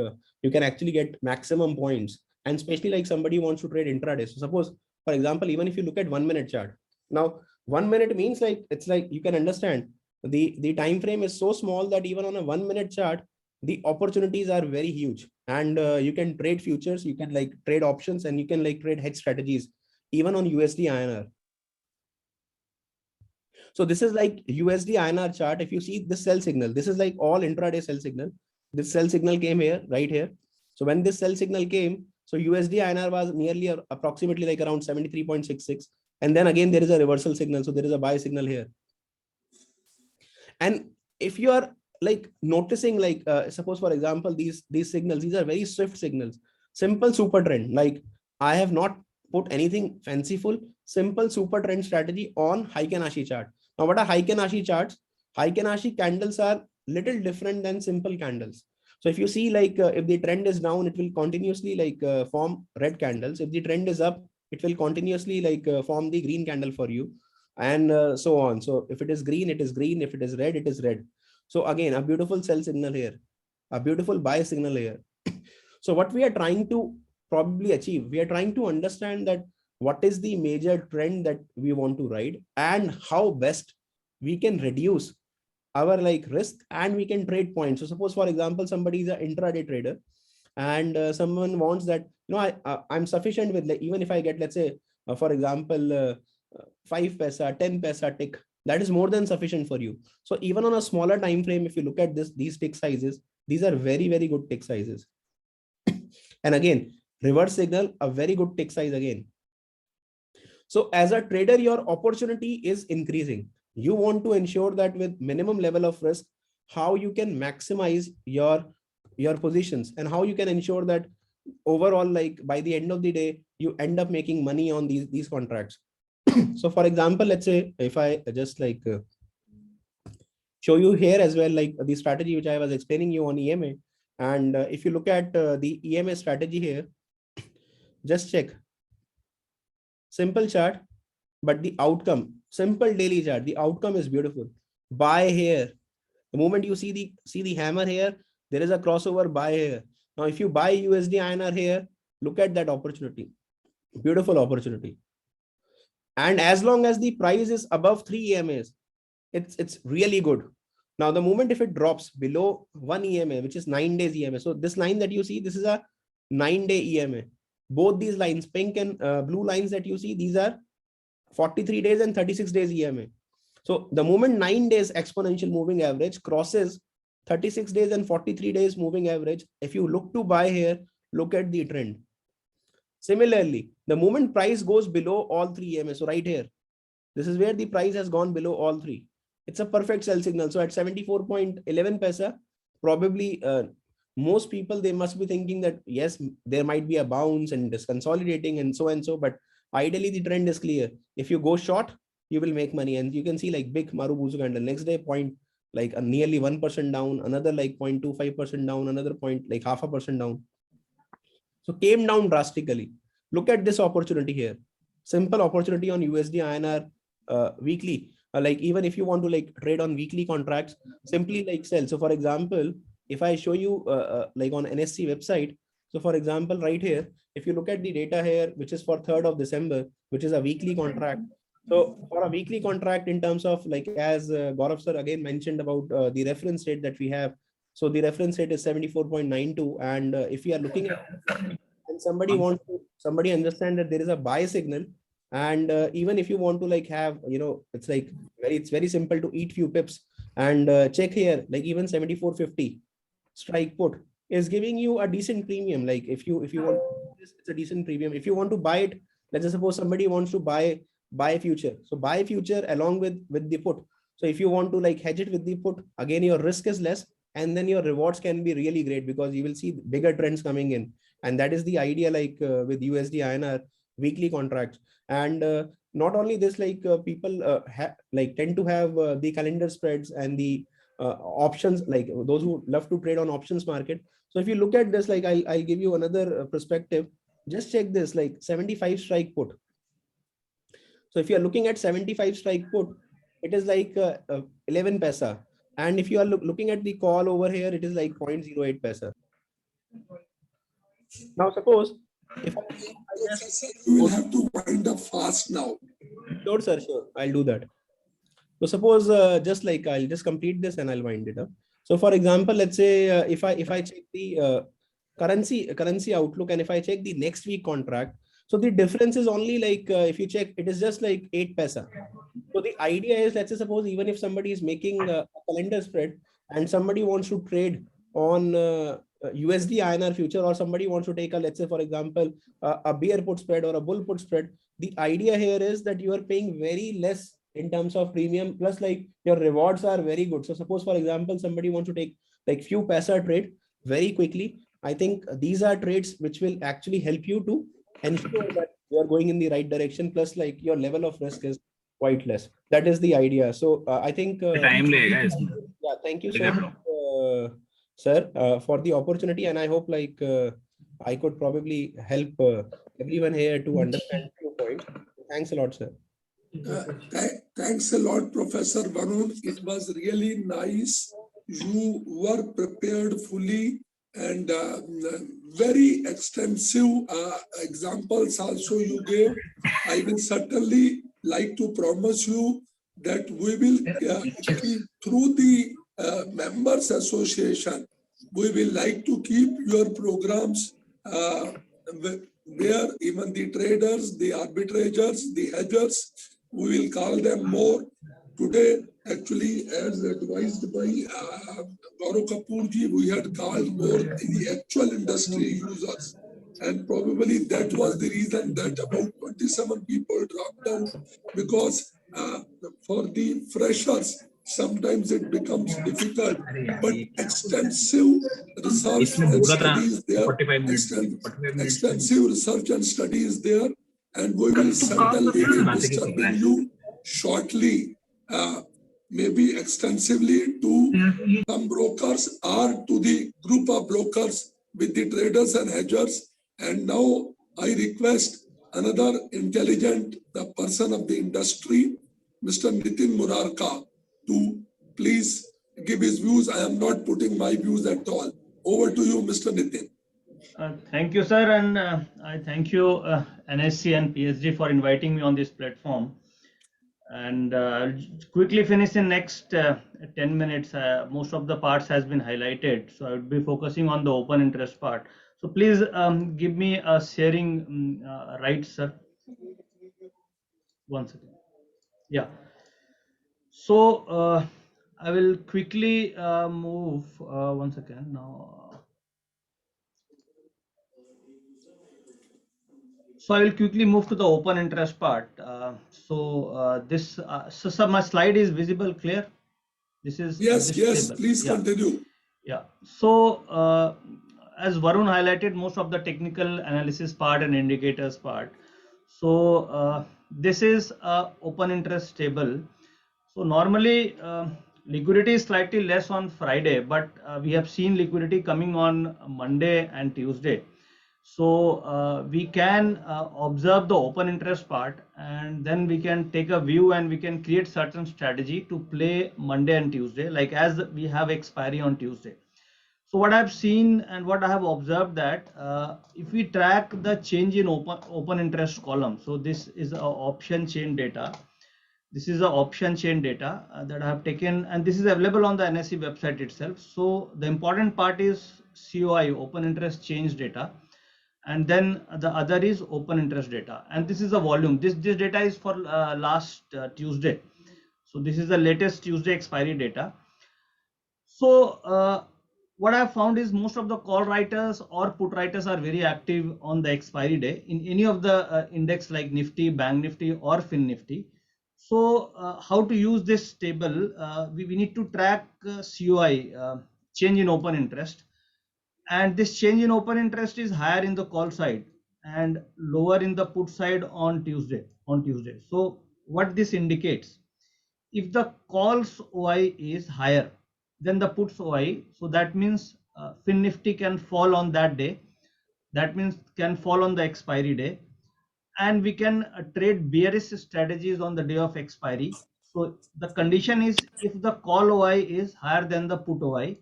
you can actually get maximum points, and especially like somebody wants to trade intraday. So suppose, for example, even if you look at 1 minute chart, now 1 minute means like it's like you can understand the time frame is so small that even on a 1 minute chart, the opportunities are very huge, and you can trade futures, you can like trade options, and you can like trade hedge strategies even on USD INR. So this is like USD INR chart. If you see this sell signal, this is like all intraday sell signal. This sell signal came here, right here. So when this sell signal came, so USD INR was nearly approximately like around 73.66. And then again, there is a reversal signal. So there is a buy signal here. And if you are like noticing, like suppose for example, these signals, these are very swift signals, simple super trend. Like I have not put anything fanciful, simple super trend strategy on Heiken Ashi chart. Now what are Heiken Ashi charts? Heiken Ashi candles are little different than simple candles. So if you see like if the trend is down, it will continuously like form red candles. If the trend is up, it will continuously like form the green candle for you, and so on. So if it is green, it is green. If it is red, it is red. So again, a beautiful sell signal here, a beautiful buy signal here. So what we are trying to probably achieve, we are trying to understand that what is the major trend that we want to ride and how best we can reduce our like risk and we can trade points. So suppose for example, somebody is an intraday trader and someone wants that, I'm sufficient with like, even if I get, let's say, for example, 5 paisa, 10 paisa tick, that is more than sufficient for you. So even on a smaller time frame, if you look at these tick sizes, these are very, very good tick sizes. And again, reverse signal, a very good tick size again. So as a trader, your opportunity is increasing. You want to ensure that with minimum level of risk, how you can maximize your positions and how you can ensure that overall, like by the end of the day, you end up making money on these contracts. So for example, let's say if I just like show you here as well, like the strategy which I was explaining you on EMA. And if you look at the EMA strategy here, just check. Simple chart, but the outcome, simple daily chart, the outcome is beautiful. Buy here. The moment you see the hammer here, there is a crossover buy here. Now, if you buy USD INR here, Look at that opportunity. Beautiful opportunity. And as long as the price is above 3 EMAs, it's really good. Now, the moment if it drops below 1 EMA, which is 9 days EMA. So this line that you see, this is a 9-day EMA. Both these lines, pink and blue lines that you see, these are 43 days and 36 days EMA. So the moment 9 days exponential moving average crosses 36 days and 43 days moving average, if you look to buy here, look at the trend. Similarly, the moment price goes below all 3 EMA, so right here, this is where the price has gone below all 3. It's a perfect sell signal. So at 74.11 paisa, probably most people, they must be thinking that, yes, there might be a bounce and it's consolidating and so, but ideally the trend is clear. If you go short, you will make money. And you can see like big Marubozu candle, next day point, like nearly 1% down, another like 0.25% down, another point like 0.5% down. So came down drastically. Look at this opportunity here. Simple opportunity on USD INR weekly. Like even if you want to like trade on weekly contracts, simply like sell. So for example, if I show you like on NSE website, so for example, right here, if you look at the data here, which is for 3rd of December, which is a weekly contract. So for a weekly contract in terms of like, as Gaurav sir again mentioned about the reference rate that we have. So the reference rate is 74.92. And if you are looking at, and somebody understand that there is a buy signal. And even if you want to like have, it's like it's very simple to eat few pips and check here, like even 74.50 strike put is giving you a decent premium. Like if you want this, it's a decent premium. If you want to buy it, let's just suppose somebody wants to buy future. So buy future along with the put. So if you want to like hedge it with the put, again, your risk is less and then your rewards can be really great because you will see bigger trends coming in. And that is the idea, like with USD INR weekly contracts. And not only this, like people like tend to have the calendar spreads and the options, like those who love to trade on options market. So if you look at this, like I'll give you another perspective. Just check this, like 75 strike put. So if you are looking at 75 strike put, it is like 11 paisa. And if you are looking at the call over here, it is like 0.08 paisa. Now suppose if you will have to wind up fast now. Sure, sir, sure. I'll do that. So suppose just like I'll just complete this and I'll wind it up. So for example, let's say if I check the currency outlook and if I check the next week contract, so the difference is only like if you check, it is just like 8 paisa. So the idea is, let's say suppose even if somebody is making a calendar spread and somebody wants to trade on USD INR future, or somebody wants to take a, let's say for example, a bear put spread or a bull put spread. The idea here is that you are paying very less in terms of premium, plus like your rewards are very good. So suppose for example, somebody wants to take like few paisa trade very quickly. I think these are trades which will actually help you to ensure that you are going in the right direction. Plus like your level of risk is quite less. That is the idea. So I think yeah, thank you so much, sir, for the opportunity. And I hope like I could probably help everyone here to understand your point. Thanks a lot, sir. Thanks a lot, Professor Varun. It was really nice. You were prepared fully and very extensive examples also you gave. I will certainly like to promise you that we will keep through the members association. We will like to keep your programs where even the traders, the arbitrators, the hedgers, we will call them more. Today, actually, as advised by Gaurav Kapoor ji, we had called more the actual industry users. And probably that was the reason that about 27 people dropped out, because for the freshers, sometimes it becomes difficult, but extensive research and studies there, extensive research and studies there, and we will certainly be disturbing you shortly, maybe extensively to some brokers or to the group of brokers with the traders and hedgers. And now I request another intelligent person of the industry, Mr. Nitin Murarka, to please give his views. I am not putting my views at all. Over to you, Mr. Nitin. Thank you, sir, and I thank you, NSC and PSG, for inviting me on this platform. And I'll quickly finish in next 10 minutes. Most of the parts has been highlighted, so I would be focusing on the open interest part. So please give me a sharing right, sir. One second. Yeah. So I will quickly move. One second now. So I will quickly move to the open interest part. So my slide is visible, clear? This is Yes, this yes, table. please Yeah. continue. Yeah. So as Varun highlighted, most of the technical analysis part and indicators part. So this is a open interest table. So normally liquidity is slightly less on Friday, but we have seen liquidity coming on Monday and Tuesday. So we can observe the open interest part, and then we can take a view and we can create certain strategy to play Monday and Tuesday, like as we have expiry on Tuesday. So what I've seen and what I have observed that if we track the change in open interest column, so this is a option chain data. This is the option chain data that I have taken, and this is available on the NSE website itself. So the important part is COI, open interest change data, and then the other is open interest data, and this is the volume. This data is for last Tuesday. So this is the latest Tuesday expiry data. So what I have found is most of the call writers or put writers are very active on the expiry day in any of the index like Nifty, Bank Nifty or Fin Nifty. So how to use this table? We need to track COI, change in open interest, and this change in open interest is higher in the call side and lower in the put side on Tuesday. So what this indicates, if the calls OI is higher than the puts OI, so that means Fin Nifty can fall on that day. That means can fall on the expiry day, and we can trade bearish strategies on the day of expiry. So the condition is if the call OI is higher than the put OI.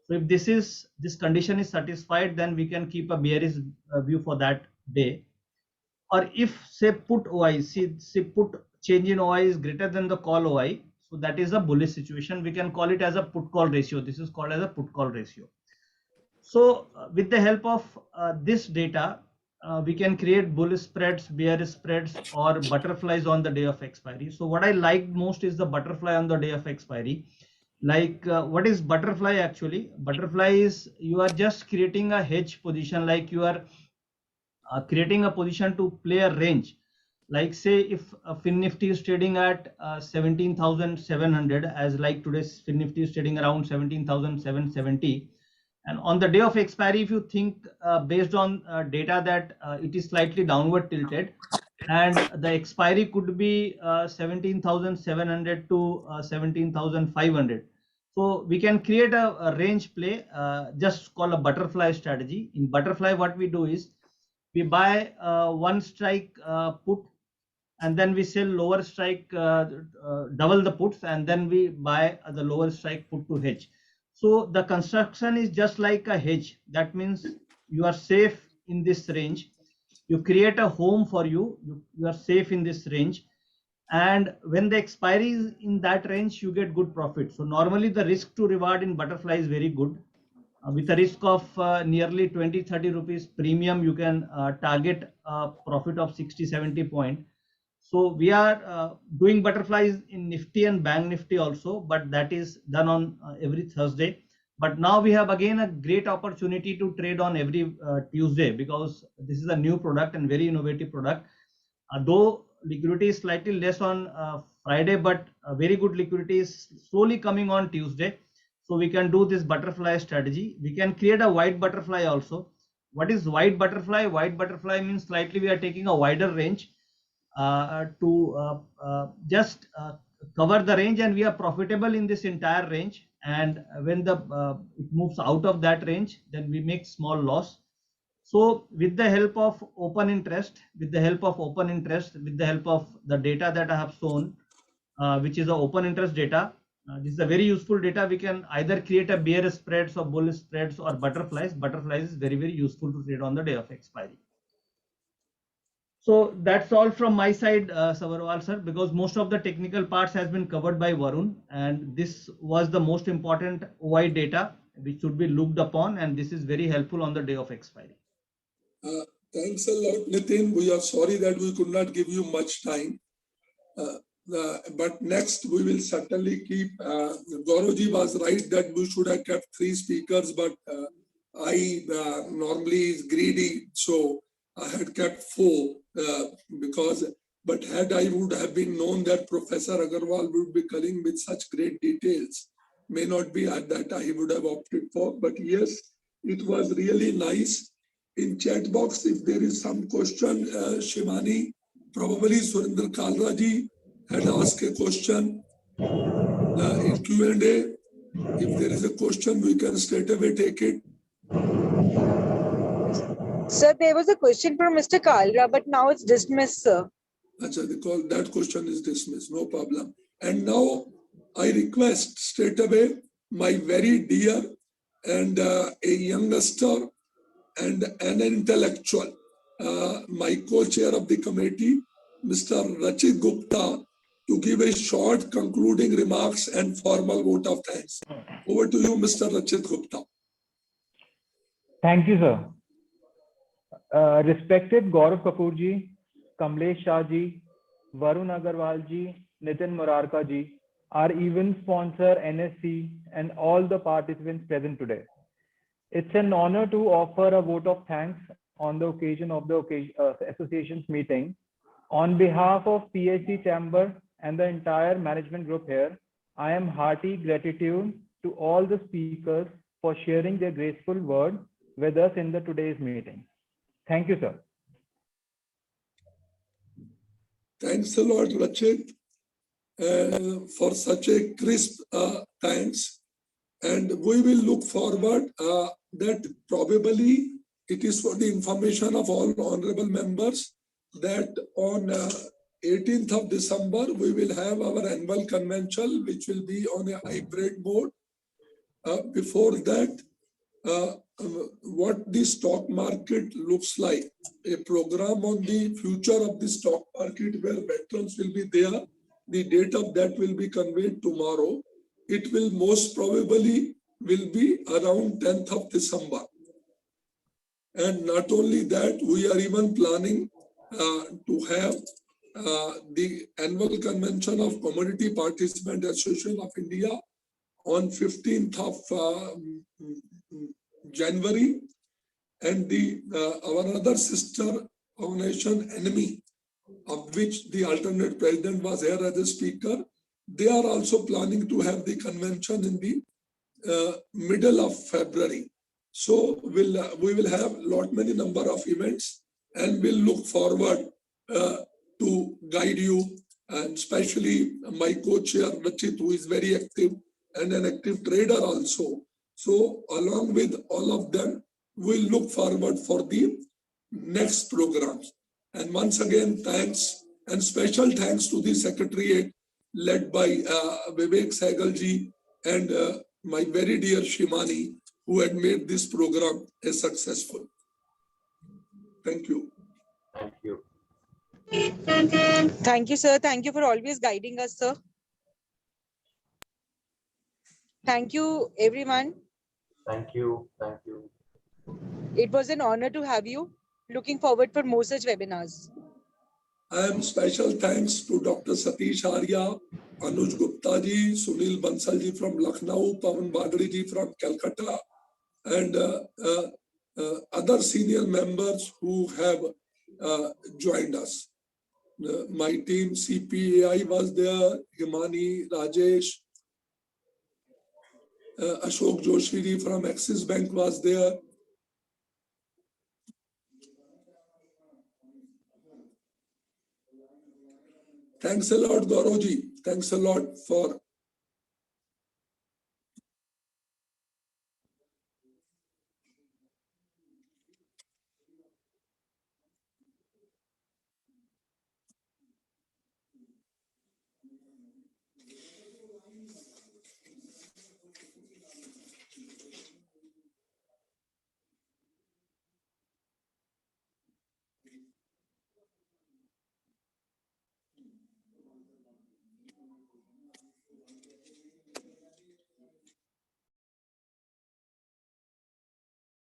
So if this condition is satisfied, then we can keep a bearish view for that day. Or if say put OI, see put change in OI is greater than the call OI, so that is a bullish situation. We can call it as a put call ratio. This is called as a put call ratio. So with the help of this data, we can create bullish spreads, bearish spreads, or butterflies on the day of expiry. So what I like most is the butterfly on the day of expiry. Like what is butterfly actually? Butterfly is you are just creating a hedge position, like you are creating a position to play a range. Like say if Fin Nifty is trading at 17,700, as like today's Fin Nifty is trading around 17,770, and on the day of expiry, if you think based on data that it is slightly downward tilted, and the expiry could be 17,700 to 17,500. So we can create a range play, just called a butterfly strategy. In butterfly, what we do is we buy one strike put, and then we sell lower strike, double the puts, and then we buy the lower strike put to hedge. So the construction is just like a hedge. That means you are safe in this range. You create a home for you. You are safe in this range. And when the expiry is in that range, you get good profit. So normally the risk to reward in butterfly is very good. With a risk of nearly 20-30 rupees premium, you can target a profit of 60-70 point. So we are doing butterflies in Nifty and Bank Nifty also, but that is done on every Thursday. But now we have again a great opportunity to trade on every Tuesday, because this is a new product and very innovative product. Though liquidity is slightly less on Friday, but very good liquidity is slowly coming on Tuesday. So we can do this butterfly strategy. We can create a white butterfly also. What is white butterfly? White butterfly means slightly we are taking a wider range to just cover the range, and we are profitable in this entire range. And when the it moves out of that range, then we make small loss. So with the help of open interest, with the help of the data that I have shown, which is the open interest data, This is a very useful data. We can either create a bear spreads or bull spreads or butterflies. Butterflies is very, very useful to trade on the day of expiry. So that's all from my side, Sabarwal sir, because most of the technical parts has been covered by Varun, and this was the most important OI data which should be looked upon, and this is very helpful on the day of expiry. Thanks a lot, Nitin. We are sorry that we could not give you much time. But next we will certainly keep, Gauravji was right that we should have kept 3 speakers, but I normally is greedy, so I had kept 4 but had I would have been known that Professor Agarwal would be coming with such great details, may not be at that I would have opted for, but yes, it was really nice. In chat box, if there is some question, Shivani, probably Surinder Kalra ji had asked a question in Q&A. If there is a question, we can straight away take it. Sir, there was a question from Mr. Kalra, but now it's dismissed, sir. Achha, that question is dismissed, no problem. And now I request straight away my very dear and a youngster and an intellectual, my co-chair of the committee, Mr. Rachit Gupta, to give a short concluding remarks and formal vote of thanks. Over to you, Mr. Rachit Gupta. Thank you, sir. Respected Gaurav Kapoor ji, Kamlesh Shah ji, Varun Agarwal ji, Nitin Murarka ji, our event sponsor NSC, and all the participants present today. It's an honor to offer a vote of thanks on the occasion of the association's meeting. On behalf of PhD Chamber and the entire management group here, I am hearty gratitude to all the speakers for sharing their graceful word with us in today's meeting. Thank you, sir. Thanks a lot, Rachit, for such a crisp thanks. And we will look forward that probably it is for the information of all honorable members that on 18th of December, we will have our annual convention, which will be on a hybrid mode. Before that, what the stock market looks like, a program on the future of the stock market where veterans will be there. The date of that will be conveyed tomorrow. It will most probably will be around 10th of December. And not only that, we are even planning to have the annual convention of Commodity Participant Association of India on 15th of January, and our other sister organization, Enemy, of which the alternate president was here as a speaker, they are also planning to have the convention in the middle of February. So we will have many number of events, and we'll look forward to guide you, and especially my co-chair Rachit, who is very active and an active trader also. So along with all of them, we'll look forward for the next programs. And once again, thanks, and special thanks to the Secretariat led by Vivek Saigalji and my very dear Shimani, who had made this program a successful. Thank you. Thank you. Thank you, sir. Thank you for always guiding us, sir. Thank you, everyone. Thank you. Thank you. It was an honor to have you. Looking forward for more such webinars. I am special thanks to Dr. Satish Arya, Anuj Gupta ji, Sunil Bansal ji from Lucknow, Pawan Bagri ji from Calcutta, and other senior members who have joined us. My team CPAI was there, Himani, Rajesh, Ashok Joshi ji from Axis Bank was there. Thanks a lot, Gauravji. Thanks a lot for